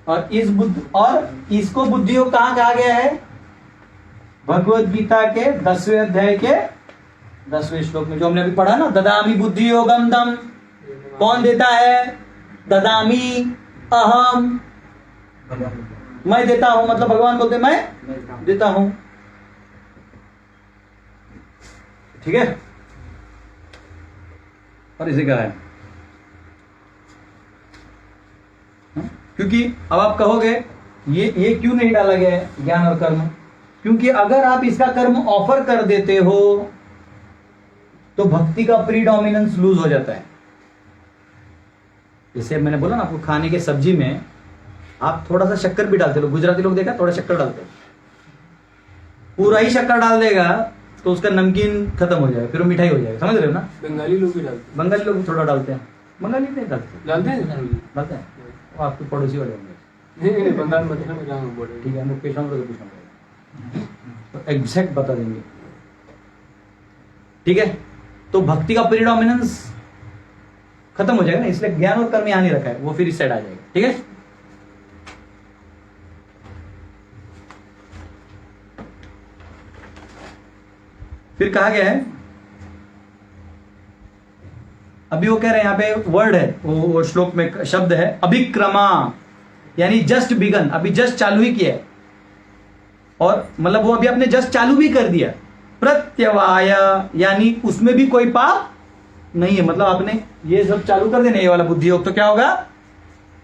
[SPEAKER 1] और इसको बुद्धि योग कहां कहा गया है, भगवद गीता के 10वें अध्याय के 10वें श्लोक में, जो हमने अभी पढ़ा ना, ददामी बुद्धि योगम दम, कौन देता है, ददामी अहम, मैं देता हूं, मतलब भगवान बोलते मैं देता हूं। ठीक है, और इसे कहा है क्योंकि अब आप कहोगे ये क्यों नहीं डाला गया है ज्ञान और कर्म, क्योंकि अगर आप इसका कर्म ऑफर कर देते हो तो भक्ति का प्रीडोमिनेंस लूज हो जाता है। जैसे मैंने बोला ना आपको, खाने के सब्जी में आप थोड़ा सा शक्कर भी डालते हो, गुजराती लोग देखा थोड़ा शक्कर डालते हैं, पूरा ही शक्कर डाल देगा तो उसका नमकीन खत्म हो जाएगा, फिर वो मिठाई हो जाएगा, समझ रहे हो ना।
[SPEAKER 5] बंगाली लोग भी डालते
[SPEAKER 1] बंगाली लोग थोड़ा डालते हैं, बंगाली नहीं डालते,
[SPEAKER 5] डालते हैं
[SPEAKER 1] डालते हैं, वो आपके पड़ोसी वाले होंगे।
[SPEAKER 5] नहीं बंगाल मतलब में जहाँ बोल रहे
[SPEAKER 1] ठीक है, हम लोग पेशा लोग पूछना पड़ेगा, तो एग्जैक्ट बता देंगे। ठीक है, तो भक्ति का प्रीडोमिनेंस खत्म हो जाएगा ना, इसलिए ज्ञान और कर्म यहां नहीं रखा है, वो फिर इस साइड आ जाएगा। ठीक है, फिर कहा गया है, अभी वो कह रहे हैं यहां पे वर्ड है, वो श्लोक में शब्द है अभिक्रमा, यानी जस्ट बिगन, अभी जस्ट चालू ही किया है, और मतलब वो अभी आपने जस्ट चालू भी कर दिया। प्रत्यवाय यानी उसमें भी कोई पाप नहीं है, मतलब आपने ये सब चालू कर देना, ये वाला बुद्धि योग, तो क्या होगा,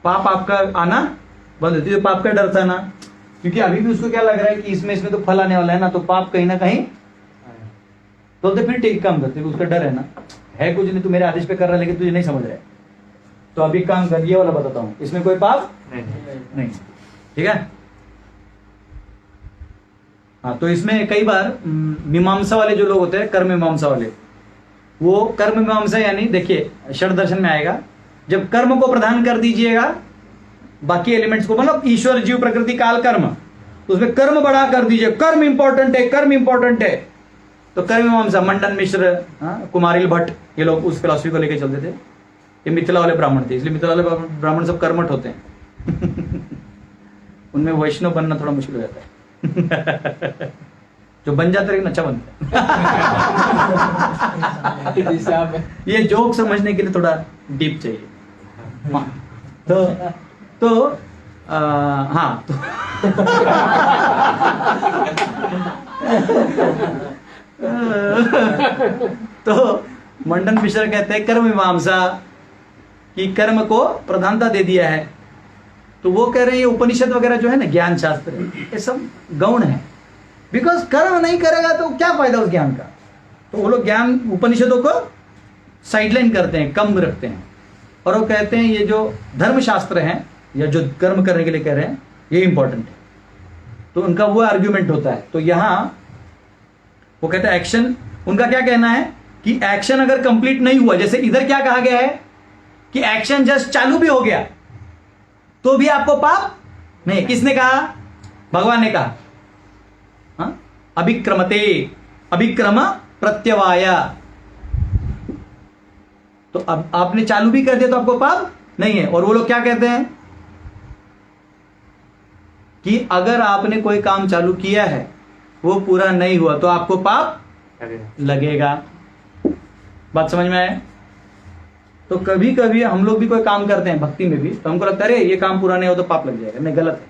[SPEAKER 1] पाप आपका आना बंद होती है। पाप का डर था ना, क्योंकि अभी भी उसको क्या लग रहा है कि इसमें तो फल आने वाला है ना, तो पाप कहीं ना कहीं तो फिर ठीक काम करते, उसका डर है ना, है कुछ नहीं, तू मेरे आदेश पे कर रहा है लेकिन तुझे नहीं समझ रहा है, तो अभी काम कर, ये वाला बताता हूं, इसमें कोई पाप नहीं, ठीक है। हाँ, तो इसमें कई बार मीमांसा वाले जो लोग होते हैं, कर्म मीमांसा वाले, वो कर्म मीमांसा यानी देखिए षड दर्शन में आएगा, जब कर्म को प्रधान कर दीजिएगा बाकी एलिमेंट्स को, मतलब ईश्वर जीव प्रकृति काल कर्म, तो उसमें कर्म बढ़ा कर दीजिए, कर्म इंपॉर्टेंट है, कर्म इंपॉर्टेंट है, तो कर्म मीमांसा मंडन मिश्र, कुमारिल भट्ट, ये लोग उस फिलॉसफी को लेकर चलते थे। ये मिथिला वाले ब्राह्मण थे, इसलिए मिथिला वाले ब्राह्मण सब कर्मठ होते हैं उनमें वैष्णव बनना थोड़ा मुश्किल हो जाता है जो बन जाते लेकिन अच्छा बनता है ये जोक समझने के लिए थोड़ा डीप चाहिए। हाँ तो मंडन मिश्र कहते हैं कर्म मीमांसा कि कर्म को प्रधानता दे दिया है, तो वो कह रहे हैं ये उपनिषद वगैरह जो है ना, ज्ञान शास्त्र ये सब गौण है, बिकॉज कर्म नहीं करेगा तो क्या फायदा उस ज्ञान का, तो वो लोग ज्ञान उपनिषदों को साइडलाइन करते हैं, कम रखते हैं, और वो कहते हैं ये जो धर्मशास्त्र हैं या जो कर्म करने के लिए कह रहे हैं ये इंपॉर्टेंट है, तो उनका वो आर्ग्यूमेंट होता है। तो यहां वो कहते हैं एक्शन, उनका क्या कहना है कि एक्शन अगर कंप्लीट नहीं हुआ, जैसे इधर क्या कहा गया है कि एक्शन जस्ट चालू भी हो गया तो भी आपको पाप नहीं, किसने कहा? भगवान ने कहा, हाँ? अभिक्रमते, अभिक्रम प्रत्यवाय, तो अब आपने चालू भी कर दिया तो आपको पाप नहीं है। और वो लोग क्या कहते हैं कि अगर आपने कोई काम चालू किया है वो पूरा नहीं हुआ तो आपको पाप लगेगा। बात समझ में आए? तो कभी कभी हम लोग भी कोई काम करते हैं भक्ति में भी, तो हमको लगता है अरे ये काम पूरा नहीं हो तो पाप लग जाएगा। नहीं, गलत है।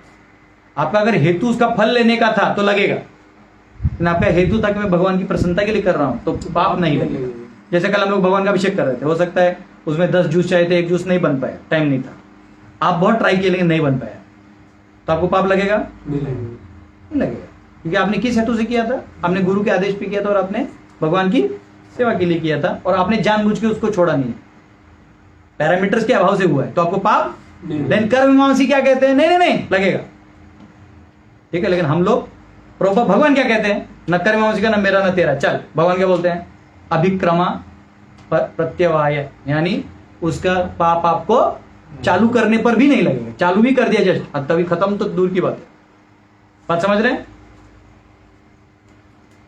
[SPEAKER 1] आपका अगर हेतु उसका फल लेने का था तो लगेगा, लेकिन आपका हेतु था कि मैं भगवान की प्रसन्नता के लिए कर रहा हूं तो पाप नहीं लगेगा। जैसे कल हम लोग भगवान का अभिषेक कर रहे थे, हो सकता है उसमें 10 जूस चाहिए थे, 1 जूस नहीं बन पाया, टाइम नहीं था, आप बहुत ट्राई किए लेकिन नहीं बन पाया, तो आपको पाप लगेगा? नहीं लगेगा, क्योंकि आपने किस हेतु से किया था? आपने गुरु के आदेश पे किया था और आपने भगवान की सेवा के लिए किया था, और आपने जानबूझ के उसको छोड़ा नहीं है, पैरामीटर्स के अभाव से हुआ है, तो आपको पाप। लेकिन कर्म मीमांसी क्या कहते हैं? नहीं नहीं नहीं लगेगा, ठीक है। लेकिन हम लोग प्रभु भगवान क्या कहते हैं? न कर्म मीमांसी का, न मेरा न तेरा, चल। भगवान क्या बोलते हैं? अभिक्रमा प्रत्यवाय, यानी उसका पाप आपको चालू करने पर भी नहीं लगेगा। चालू भी कर दिया जस्ट, तभी खत्म तो दूर की बात है। बात समझ रहे हैं?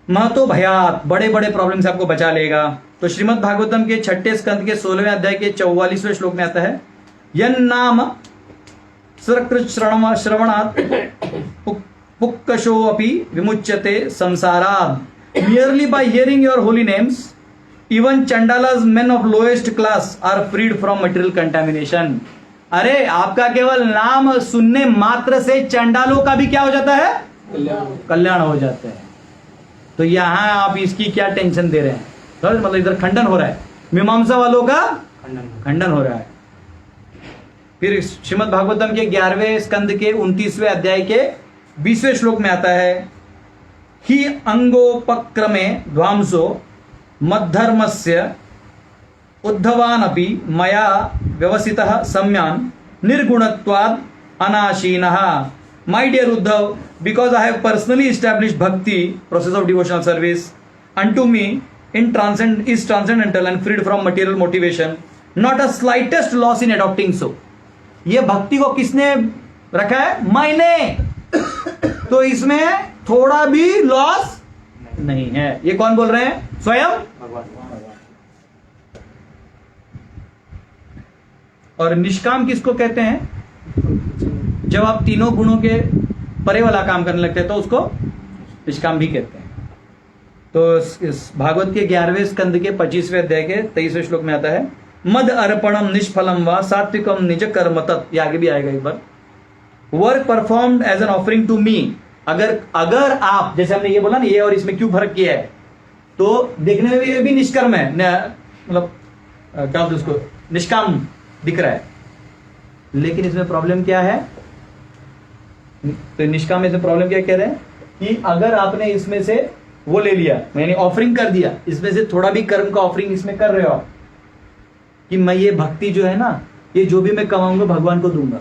[SPEAKER 1] महतो भयात, बड़े बड़े प्रॉब्लम से आपको बचा लेगा। तो श्रीमद् भागवतम के 6 स्कंद के 16वें अध्याय के 44वें श्लोक में आता है, यन नाम सकृत श्रवणात् पुक्कशो अपि विमुच्यते संसारात्, merely by hearing your holy names even chandalas men of lowest class are freed from material contamination। अरे आपका केवल नाम सुनने मात्र से चंडालों का भी क्या हो जाता है? कल्याण हो जाता है। तो यहां आप इसकी क्या टेंशन दे रहे हैं? तो मतलब इधर खंडन हो रहा है, मीमांसा वालों का खंडन हो रहा है। फिर श्रीमद् भागवतम के 11वें स्कंद के 29वें अध्याय के 20वें श्लोक में आता है, ही अंगोपक्रमे ध्वांसो मद्धर्मस्य उद्धवान अपि मया व्यवसितः सम्यान निर्गुणत्वाद अनाशीनः। My dear Uddhav, because I have personally established bhakti, process of devotional service, unto me is transcendental and freed from material motivation, not a slightest loss in adopting so। ये भक्ति को किसने रखा है? मैंने। तो इसमें थोड़ा भी लॉस नहीं है। ये कौन बोल रहे हैं? स्वयं भगवान। और निष्काम किसको कहते हैं? जब आप तीनों गुणों के परे वाला काम करने लगते हैं तो उसको निष्काम भी कहते हैं। तो इस भागवत के 11वें स्कंद के 25वें अध्याय के 23वें श्लोक में आता है, मद अर्पणम निष्फलम व सात्विकम निज कर्म तत्। ये आगे भी आएगा एक बार। Work performed as an offering to me. अगर आप, जैसे हमने ये बोला ना, ये और इसमें क्यों फर्क किया है, तो देखने में भी निष्कर्म है, मतलब क्या उसको निष्काम दिख रहा है, लेकिन इसमें प्रॉब्लम क्या है? तो निष्काम में से प्रॉब्लम क्या कह रहे हैं कि अगर आपने इसमें से वो ले लिया, यानी ऑफरिंग कर दिया, इसमें से थोड़ा भी कर्म का ऑफरिंग इसमें कर रहे हो आप, कि मैं ये भक्ति जो है ना, ये जो भी मैं कमाऊंगा भगवान को दूंगा,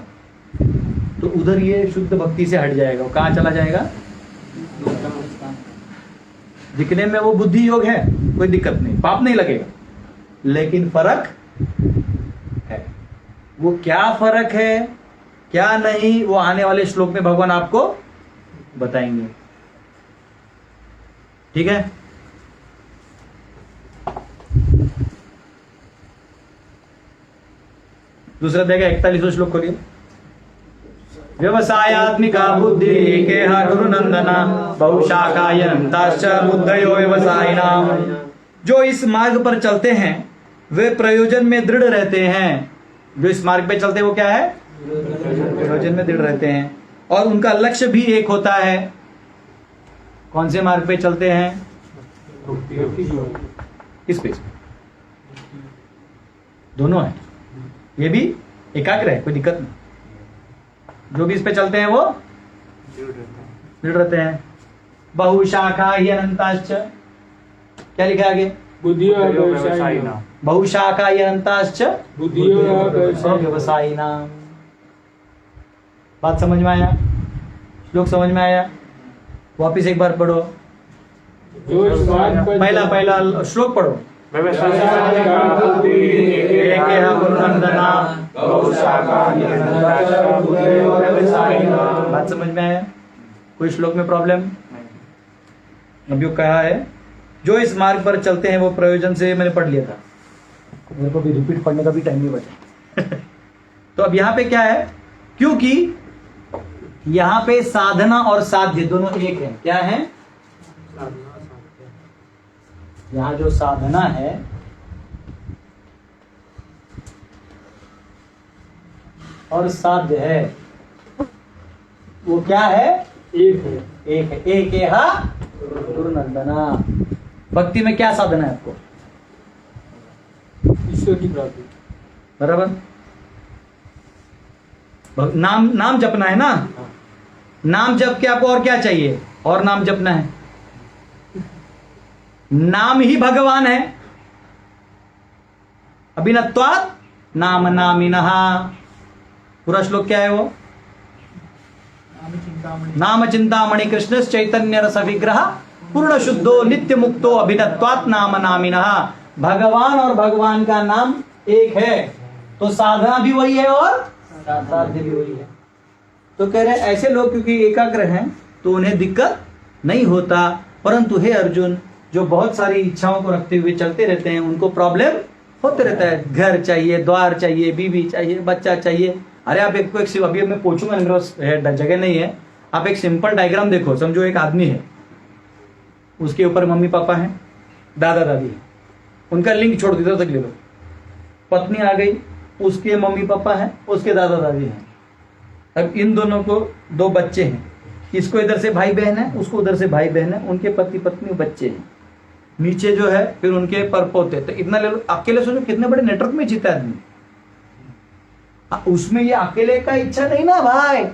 [SPEAKER 1] तो उधर ये शुद्ध भक्ति से हट जाएगा। कहाँ चला जाएगा? दिखने में वो बुद्धि योग है, कोई दिक्कत नहीं, पाप नहीं लगेगा, लेकिन फर्क है। वो क्या फर्क है क्या नहीं, वो आने वाले श्लोक में भगवान आपको बताएंगे। ठीक है? दूसरा देगा 41वां श्लोक खोलिए। व्यवसायात्मिका बुद्धि एकेह गुरुनंदना बहुशाखायनताश्च बुद्धयो व्यवसायिनाम। जो इस मार्ग पर चलते हैं वे प्रयोजन में दृढ़ रहते हैं। जो इस मार्ग पे चलते हैं वो क्या है? प्रयोजन में दृढ़ रहते हैं, और उनका लक्ष्य भी एक होता है। कौन से मार्ग पे चलते हैं? किस पे? दोनों है, ये भी एकाग्र है, कोई दिक्कत नहीं। जो भी इस पे चलते हैं वो दृढ़ रहते हैं। बहुशाखा ही अनंताश्च, क्या लिखा है आगे?
[SPEAKER 3] व्यवसायिनाम।
[SPEAKER 1] बहुशाखा ही अनंताश्च व्यवसायिनाम। बात समझ में आया? श्लोक समझ में आया? वापिस एक बार पढ़ो, पहला श्लोक पढ़ो। बात समझ में आया? कोई श्लोक में प्रॉब्लम? अभी कहा है जो इस मार्ग पर चलते हैं वो प्रयोजन से, मैंने पढ़ लिया था, मेरे को भी रिपीट पढ़ने का भी टाइम नहीं बचा। तो अब यहाँ पे क्या है, क्योंकि यहाँ पे साधना और साध्य दोनों एक है। क्या है? यहाँ जो साधना है और साध्य है वो क्या है? एक है। एक है गुरुनंदना। भक्ति में क्या साधना है आपको? ईश्वर की प्राप्ति, बराबर। नाम जपना है ना, नाम जप के आपको और क्या चाहिए? और नाम जपना है। नाम ही भगवान है। अभिनत्वात् नाम नामिनः। पूरा श्लोक क्या है वो? नाम चिंतामणि कृष्ण चैतन्य रस विग्रह पूर्ण शुद्धो नित्य मुक्तो अभिनत्वात् नाम नामिनः। भगवान और भगवान का नाम एक है, तो साधना भी वही है और साध्य भी वही है। तो कह रहे ऐसे लोग क्योंकि एकाग्र हैं तो उन्हें दिक्कत नहीं होता, परंतु हे अर्जुन जो बहुत सारी इच्छाओं को रखते हुए चलते रहते हैं उनको प्रॉब्लम होते रहता है। घर चाहिए, द्वार चाहिए, बीवी चाहिए, बच्चा चाहिए। अरे आप एक अभी मैं पूछूंगा, मेरे पास जगह नहीं है। आप एक सिंपल डायग्राम देखो। समझो एक आदमी है, उसके ऊपर मम्मी पापा हैं, दादा दादी हैं, उनका लिंक छोड़ दीजिए तक ले लो। पत्नी आ गई, उसके मम्मी पापा हैं, उसके दादा दादी हैं। अब इन दोनों को दो बच्चे हैं, इसको इधर से भाई बहन है, उसको उधर से भाई बहन है, उनके पति पत्नी बच्चे हैं, नीचे जो है फिर उनके परपोते। तो इतना ले लो। अकेले सोचो कितने बड़े नेटवर्क में जीता आदमी। उसमें ये अकेले का इच्छा नहीं ना भाई,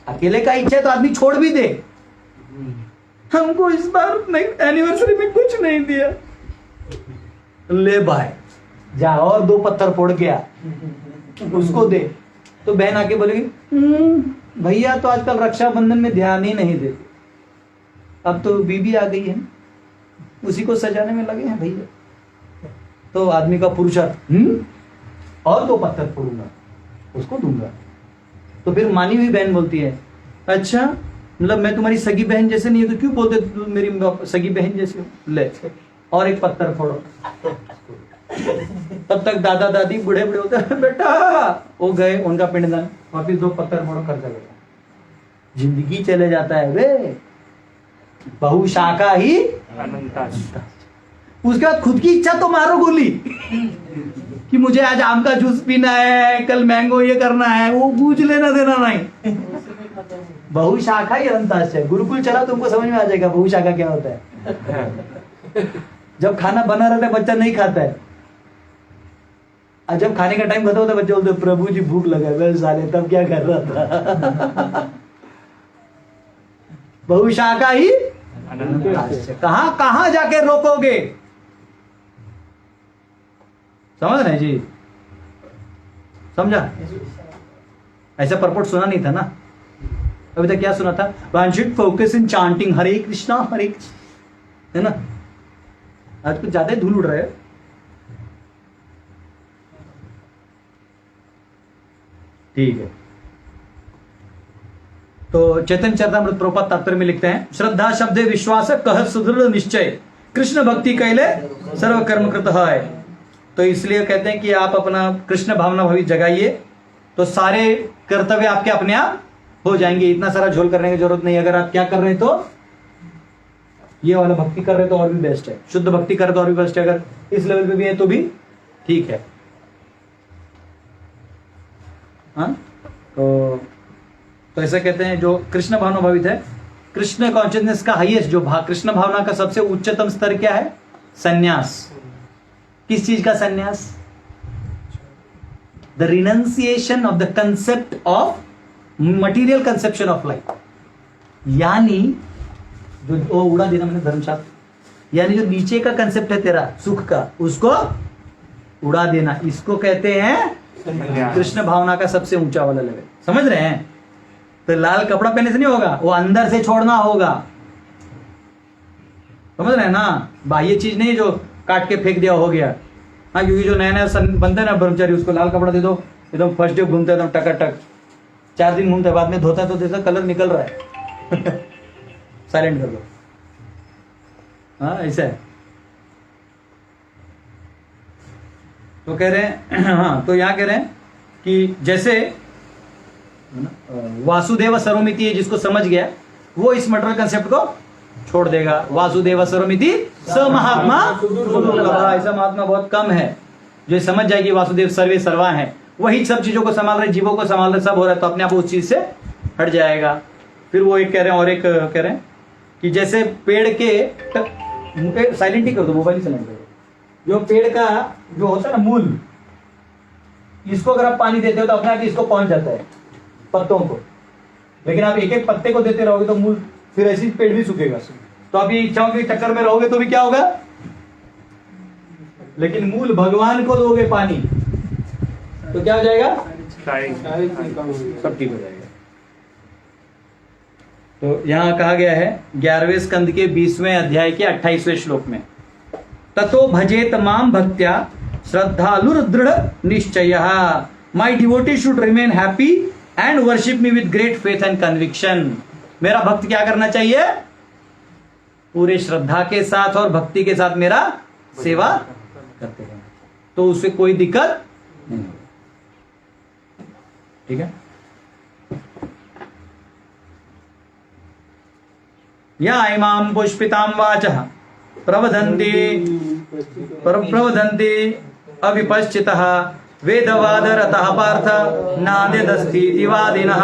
[SPEAKER 1] अकेले का इच्छा है तो आदमी छोड़ भी दे। हमको इस बार एनिवर्सरी में कुछ नहीं दिया, ले भाई जा और 2 पत्थर फोड़ गया उसको दे। तो बहन आके बोलेगी भैया तो आजकल रक्षाबंधन में ध्यान ही नहीं देते, अब तो बीबी आ गई है उसी को सजाने में लगे हैं भैया। तो आदमी का पुरुषार्थ और 2 पत्थर फोड़ूंगा, उसको दूंगा। तो फिर मानी हुई बहन बोलती है अच्छा मतलब मैं तुम्हारी सगी बहन जैसे नहीं है तो क्यों बोलते तुम मेरी सगी बहन जैसे हो? ले और 1 पत्थर फोड़ो। तब तक दादा दादी बूढ़े बूढ़े होते हैं, बेटा वो गए उनका पिंडदान, वापिस 2 पत्थर फोड़ो, खर्चा बेटा, जिंदगी चले जाता है वे। बहुशाखा ही उसके बाद खुद की इच्छा तो मारो गोली कि मुझे आज आम का जूस पीना है, कल मैंगो ये करना है, वो पूछ लेना देना नहीं। बहुशाखा ही अंताश है। गुरुकुल चला तुमको समझ में आ जाएगा बहुशाखा क्या होता है। जब खाना बना रहता है बच्चा नहीं खाता है, और जब खाने का टाइम खत्म होता बच्चे बोलते प्रभु जी भूख लगा है। मैं साले तब क्या कर रहा था? बहुशाखा ही कहां कहां जाके रोकोगे? समझ रहे हैं जी? समझा? ऐसा परपोर्ट सुना नहीं था ना अभी तक। क्या सुना था? One should focus in chanting Hare Krishna Hare Krishna, है ना? आज कुछ ज्यादा ही धूल उड़ रहा है। ठीक है, तो चैतन्य चरितामृत प्रभुपाद तात्पर्य में लिखते हैं, श्रद्धा शब्द विश्वास कह सुदृढ़ निश्चय कृष्ण भक्ति कैले सर्व कर्म कृत है। तो इसलिए कहते हैं कि आप अपना कृष्ण भावना भावी जगाइए तो सारे कर्तव्य आपके अपने आप हो जाएंगे। इतना सारा झोल करने की जरूरत नहीं। अगर आप क्या कर रहे हैं तो ये वाला भक्ति कर रहे तो और भी बेस्ट है, शुद्ध भक्ति कर रहे तो और भी बेस्ट है। अगर इस लेवल पे भी है तो भी ठीक है। हाँ, तो ऐसा कहते हैं जो कृष्ण भावना भावित है, कृष्ण कॉन्शियसनेस का हाईएस्ट जो कृष्ण भावना का सबसे उच्चतम स्तर क्या है? संन्यास। किस चीज का संन्यास? The renunciation of the concept of material conception of life. यानी जो वो उड़ा देना मैंने धर्मशास्त्र, यानी जो नीचे का कंसेप्ट है तेरा सुख का, उसको उड़ा देना, इसको कहते हैं कृष्ण भावना का सबसे ऊंचा वाला लेवल। समझ रहे हैं? तो लाल कपड़ा पहनने से नहीं होगा, वो अंदर से छोड़ना होगा। समझ रहे हैं ना? बाह्य चीज नहीं जो काट के फेंक दिया हो गया। हाँ, क्योंकि जो नया नया बनते हैं ना ब्रह्मचारी, उसको लाल कपड़ा दे दो, एकदम फर्स्ट डे घूमते एकदम टकाटक, 4 दिन घूमते, बाद में धोता तो जैसा कलर निकल रहा है साइलेंट कर दो। हाँ, ऐसा है। तो कह रहे हैं हाँ, तो यहां कह रहे हैं कि जैसे वासुदेव सर्वमिति है, जिसको समझ गया वो इस मटेरियल कंसेप्ट को छोड़ देगा। वासुदेव सर्वमिति स महात्मा सुदुर्लभः। ऐसा महात्मा बहुत कम है जो समझ जाएगी वासुदेव सर्वे सर्वा है, वही सब चीजों को संभाल रहे, जीवों को संभाल रहे, सब हो रहा है, तो अपने आप उस चीज से हट जाएगा। फिर वो एक कह रहे हैं, और एक कह रहे हैं कि जैसे पेड़ के साइलेंट ही कर दो, मोबाइल ही साइलेंट कर दो। जो पेड़ का जो होता है ना मूल, इसको अगर आप पानी देते हो तो अपने आप इसको पहुंच जाता है पत्तों को, लेकिन आप एक एक पत्ते को देते रहोगे तो मूल, फिर ऐसी पेड़ भी सूखेगा। तो आप ये इच्छाओं के चक्कर में रहोगे तो भी क्या होगा? लेकिन मूल भगवान को दोगे पानी तो क्या हो जाएगा? सब ठीक हो जाएगा। तो यहां कहा गया है 11वें स्कंद के 20वें अध्याय के 28वें श्लोक में, ततो भजेत माम भक्त्या श्रद्धालुर दृढ़ निश्चयः, my devotee should remain happy and worship me with great faith and conviction. मेरा भक्त क्या करना चाहिए? पूरे श्रद्धा के साथ और भक्ति के साथ मेरा सेवा करते हैं, तो उससे कोई दिक्कत नहीं। ठीक है? या इमाम पुष्पिताम वाचः प्रवदन्ति अविपश्चितः वेदवादरतः पार्थ नाद्यदस्तीति वादिनः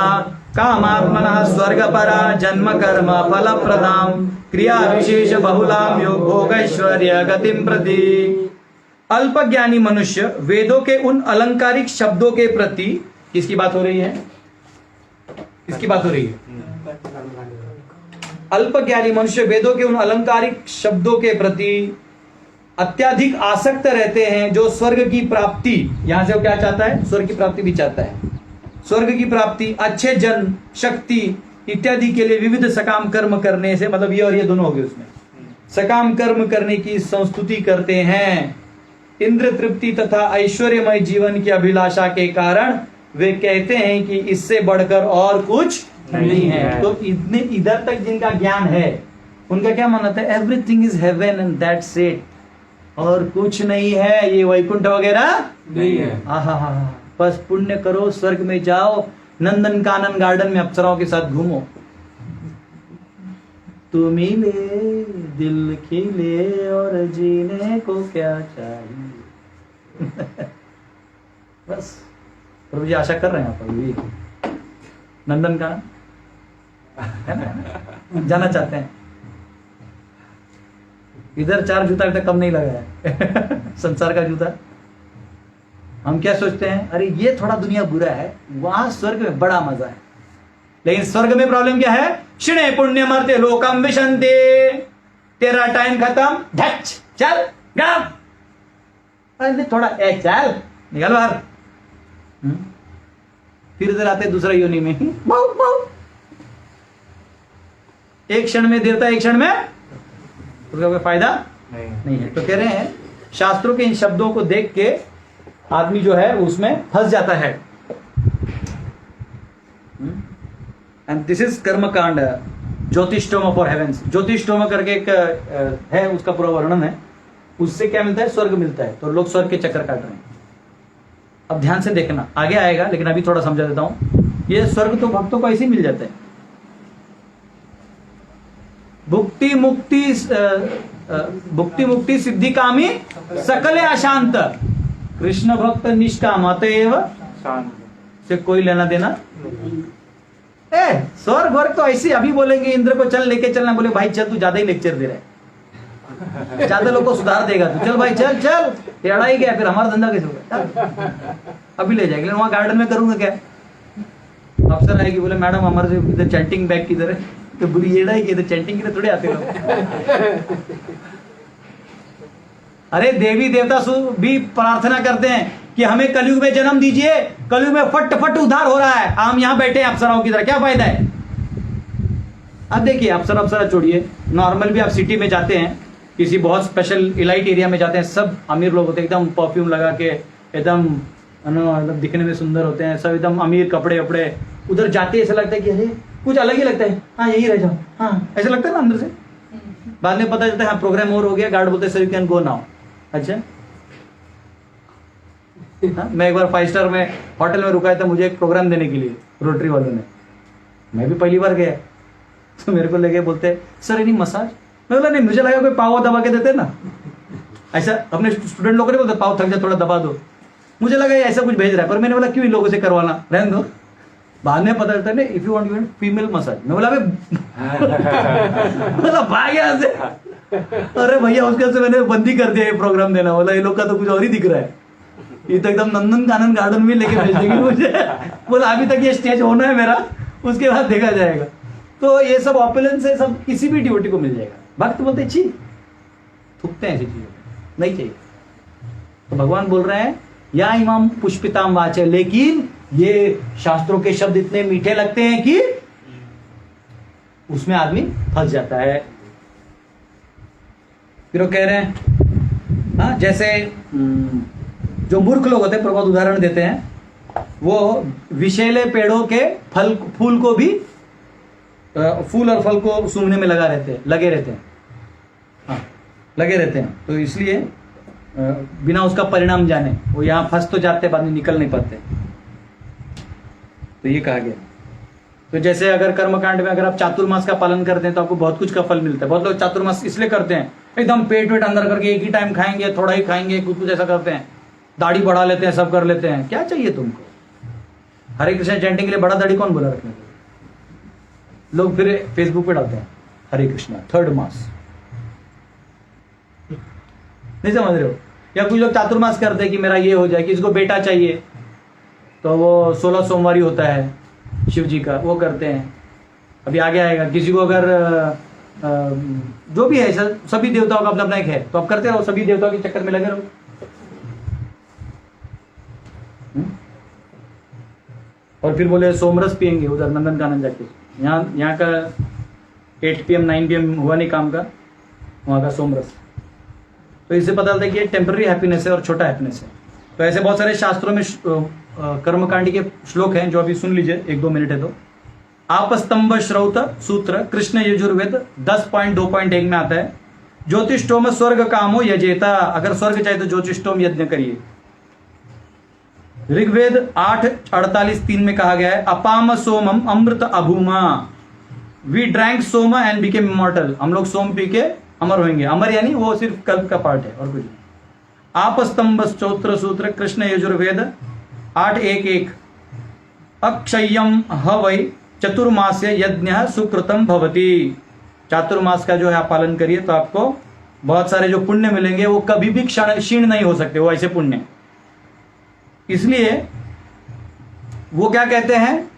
[SPEAKER 1] कामात्मनः स्वर्गपरा जन्म कर्म फलप्रदां क्रिया विशेष बहुलां योग भोगैश्वर्य गतिं प्रति। अल्पज्ञानी मनुष्य वेदों के उन अलंकारिक शब्दों के प्रति, किसकी बात हो रही है? किसकी बात हो रही है? अल्पज्ञानी मनुष्य वेदों के उन अलंकारिक शब्दों के प्रति अत्यधिक आसक्त रहते हैं, जो स्वर्ग की प्राप्ति, यहां से वो क्या चाहता है? स्वर्ग की प्राप्ति भी चाहता है। स्वर्ग की प्राप्ति, अच्छे जन, शक्ति इत्यादि के लिए विविध सकाम कर्म करने से, मतलब ये और ये दोनों हो गए उसमें, सकाम कर्म करने की संस्तुति करते हैं। इंद्र तृप्ति तथा ऐश्वर्यमय जीवन की अभिलाषा के कारण वे कहते हैं कि इससे बढ़कर और कुछ नहीं है। तो इतने इधर तक जिनका ज्ञान है उनका क्या मानना है? Everything is heaven and that's it, और कुछ नहीं है, ये वैकुंठ वगैरह
[SPEAKER 3] नहीं है।
[SPEAKER 1] आहा, बस पुण्य करो, स्वर्ग में जाओ, नंदन कानन गार्डन में अप्सराओं के साथ घूमो, तू मिले दिल खिले और जीने को क्या चाहिए। बस प्रभु जी आशा कर रहे हैं आप अभी नंदन कानन है ना, जाना चाहते हैं। इधर 4 जूता अभी तक कम नहीं लगा है संसार का जूता। हम क्या सोचते हैं, अरे ये थोड़ा दुनिया बुरा है, वहां स्वर्ग में बड़ा मजा है। लेकिन स्वर्ग में प्रॉब्लम क्या है, क्षणे पुण्य मरते लोकम विशंते, तेरा टाइम खत्म, धच चल गाँव, अरे थोड़ा चल निकल बाहर, फिर इधर आते दूसरा योनि में, बहु बहु, एक क्षण में देवता, एक क्षण में उसका कोई फायदा नहीं है। तो कह रहे हैं शास्त्रों के इन शब्दों को देख के आदमी जो है उसमें फंस जाता है। एंड दिस इज कर्मकांड ज्योतिष्टोम फॉर हेवेंस। ज्योतिष्टोम करके एक है, उसका पूरा वर्णन है, उससे क्या मिलता है, स्वर्ग मिलता है। तो लोग स्वर्ग के चक्कर काट रहे हैं। अब ध्यान से देखना, आगे आएगा, लेकिन अभी थोड़ा समझा देता हूं। ये स्वर्ग तो भक्तों को ऐसे ही मिल जाता है। भुक्ति मुक्ति सिद्धि कामी सकले अशांत, कृष्ण भक्त निष्काम अतएव से कोई लेना देना। स्वर्ग वर्ग तो ऐसे अभी बोलेंगे इंद्र को चल लेके चलना, बोले भाई चल तू ज्यादा ही लेक्चर दे रहा है, ज्यादा लोग को सुधार देगा तू, चल भाई चल चल, टेढ़ा ही गया, फिर हमारा धंधा कैसे होगा, अभी ले जाएंगे। वहां गार्डन में करूंगा क्या, अफसर आएगी, बोले मैडम हमारे से इधर चैंटिंग बैग किधर है, तो बुरी ये है कि इधर चैंटिंग के लिए थोड़े आते लोग। अरे देवी देवता भी प्रार्थना करते हैं कि हमें कलयुग में जन्म दीजिए, कलयुग में फट फट उद्धार हो रहा है, हम यहां बैठे हैं अप्सराओं की तरह, क्या फायदा है। अब देखिए अप्सरा छोड़िए, नॉर्मल भी आप सिटी में जाते हैं, किसी बहुत स्पेशल इलाइट एरिया में जाते हैं, सब अमीर लोग होते हैं, एकदम परफ्यूम लगा के, एकदम दिखने में सुंदर होते हैं, सब एकदम अमीर कपड़े वपड़े, उधर जाते ऐसा लगता है कि अरे कुछ अलग ही लगता है, हाँ यही रह जाओ, हाँ ऐसा लगता है ना अंदर से। बाद में पता चलता है हाँ प्रोग्राम और हो गया, गार्ड बोलते sir you can go now. अच्छा हाँ, मैं एक बार 5 स्टार में होटल में रुका था, मुझे एक प्रोग्राम देने के लिए रोटरी वालों ने, मैं भी पहली बार गया, तो मेरे को लगे बोलते सर एनी मसाज, मैं बोला नहीं, मुझे लगा कोई पाव दबा के देते ना, ऐसा अपने स्टूडेंट लोगों ने बोलते पाव थक जाए थोड़ा दबा दो, मुझे लगा ऐसा कुछ भेज रहा है, पर मैंने बोला क्यों इन लोगों से करवाना, रहने दो। बाद में पता चलता है if you want female massage, मैं बोला भाग यहाँ से, अरे भैया उसके से मैंने बंदी कर दिया ये प्रोग्राम देना, बोला ये लोग का तो कुछ और ही दिख रहा है, ये तो एकदम नंदन कानन गार्डन में लेके भेज देंगे मुझे, बोला अभी तक ये स्टेज होना है मेरा, उसके बाद देखा जाएगा। तो ये सब ऑपुलेंस है, सब किसी भी डिवोटी को मिल जाएगा। भक्त बोलते छी थूकते हैं ऐसी चीजों, नहीं चाहिए। तो भगवान बोल रहे हैं या इमाम पुष्पिताम वाचे, लेकिन ये शास्त्रों के शब्द इतने मीठे लगते हैं कि उसमें आदमी फंस जाता है। फिर वो कह रहे हैं हाँ, जैसे जो मूर्ख लोग होते हैं, प्रभुपाद उदाहरण देते हैं, वो विषैले पेड़ों के फूल को भी, फूल और फल को सूंघने में लगे रहते हैं, हाँ लगे रहते हैं। तो इसलिए बिना उसका परिणाम जाने वो यहाँ फंस तो जाते, बाद में निकल नहीं पाते। तो ये कहा गया। तो जैसे अगर कर्मकांड में अगर आप चातुर्मास का पालन करते हैं तो आपको बहुत कुछ का फल मिलता है। बहुत लोग चातुर्मास इसलिए करते हैं, एकदम पेट वेट अंदर करके एक ही टाइम खाएंगे, थोड़ा ही खाएंगे, कुछ ऐसा करते हैं, दाढ़ी बढ़ा लेते हैं, सब कर लेते हैं। क्या चाहिए तुमको? हरे कृष्ण चैंटिंग के लिए बड़ा दाढ़ी कौन बोला रखने के लिए? लोग फिर फेसबुक पे डालते हैं हरे कृष्णा 3rd मास, नहीं समझ रहे हो? या कुछ लोग चातुर्मास करते हैं कि मेरा ये हो जाए, किसी को बेटा चाहिए तो वो 16 सोमवारी होता है शिव जी का, वो करते हैं। अभी आगे आएगा, किसी को अगर जो भी है सभी देवताओं का अपना अपना एक है, तो आप करते रहो, सभी देवताओं के चक्कर में लगे रहो। और फिर बोले सोमरस पियेंगे उधर नंदन कानन जाके, यहाँ का 8 PM 9 PM हुआ नहीं काम का, वहाँ का सोमरस। तो इससे पता चलता है कि ये टेम्पररी हैप्पीनेस है और छोटा हैप्पीनेस है। तो ऐसे बहुत सारे शास्त्रों में कर्मकांड के श्लोक हैं जो अभी सुन लीजिए, 1-2 मिनट है। तो आपस्तंभ श्रौत सूत्र कृष्ण यजुर्वेद 10.2.1 में आता है, ज्योतिष्टोम स्वर्ग कामो यजेता, अगर स्वर्ग चाहिए तो ज्योतिष्टोम यज्ञ करिए। ऋग्वेद 8:48-3 में कहा गया है, अपाम सोमम अमृत अभूमा, we drank soma and became immortal, हम लोग सोम पी के अमर होंगे। अमर यानी वो सिर्फ कल्प का पार्ट है और कुछ नहीं। आपस्तंभ स्त्रोत्र सूत्र कृष्ण यजुर्वेद 8:1-1, अक्षय्यम ह वै चतुर्मास्य यज्ञ सुकृतम भवति, चातुर्मास का जो है आप पालन करिए तो आपको बहुत सारे जो पुण्य मिलेंगे, वो कभी भी क्षीण नहीं हो सकते, वो ऐसे पुण्य। इसलिए वो क्या कहते हैं,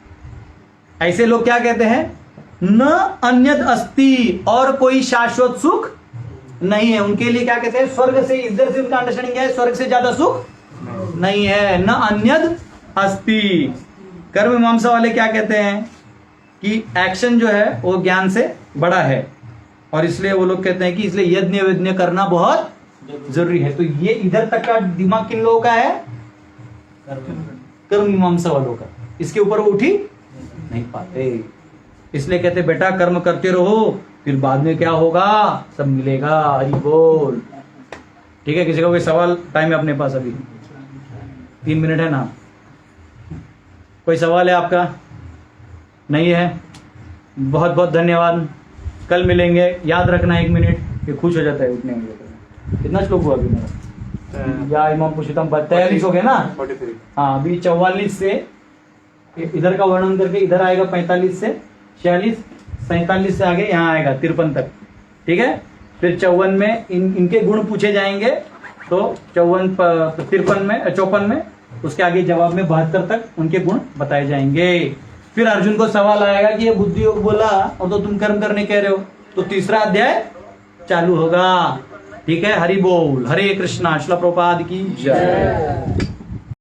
[SPEAKER 1] ऐसे लोग क्या कहते हैं, न अन्यद अस्ति, और कोई शाश्वत सुख नहीं है। उनके लिए क्या कहते हैं, स्वर्ग से, इधर से उनका अंडरस्टैंडिंग है स्वर्ग से ज्यादा सुख नहीं है, न अन्यद अस्ति। कर्म मीमांसा वाले क्या कहते हैं कि एक्शन जो है वो ज्ञान से बड़ा है, और इसलिए वो लोग कहते हैं कि इसलिए यज्ञ विज्ञ करना बहुत जरूरी है। तो ये इधर तक का दिमाग किन लोगों का है, कर्म मीमांसा वालों का। इसके ऊपर वो उठी नहीं पाते, इसलिए कहते बेटा कर्म करते रहो, फिर बाद में क्या होगा, सब मिलेगा। हरि बोल। ठीक है, किसी का कोई सवाल, टाइम है अपने पास अभी 3 मिनट है ना, कोई सवाल है आपका? नहीं है, बहुत बहुत धन्यवाद। कल मिलेंगे, याद रखना 1 मिनट, ये खुश हो जाता है उठने में। कितना श्लोक हुआ अभी मेरा? या इमाम पुरुषोत्तम 43 हो गए ना?
[SPEAKER 5] 43।
[SPEAKER 1] हाँ, अभी 44 से इधर का वर्णन करके इधर आएगा 45 से 46, 47 से आगे यहाँ आएगा 53 तक। ठीक है, फिर 54 में इनके गुण पूछे जाएंगे, तो 53 में 54 में, उसके आगे जवाब में 72 तक उनके गुण बताए जाएंगे। फिर अर्जुन को सवाल आएगा कि ये बुद्धि योग बोला और तो तुम कर्म करने कह रहे हो, तो तीसरा अध्याय चालू होगा। ठीक है, हरि बोल। हरे कृष्णा। श्रील प्रभुपाद की जय।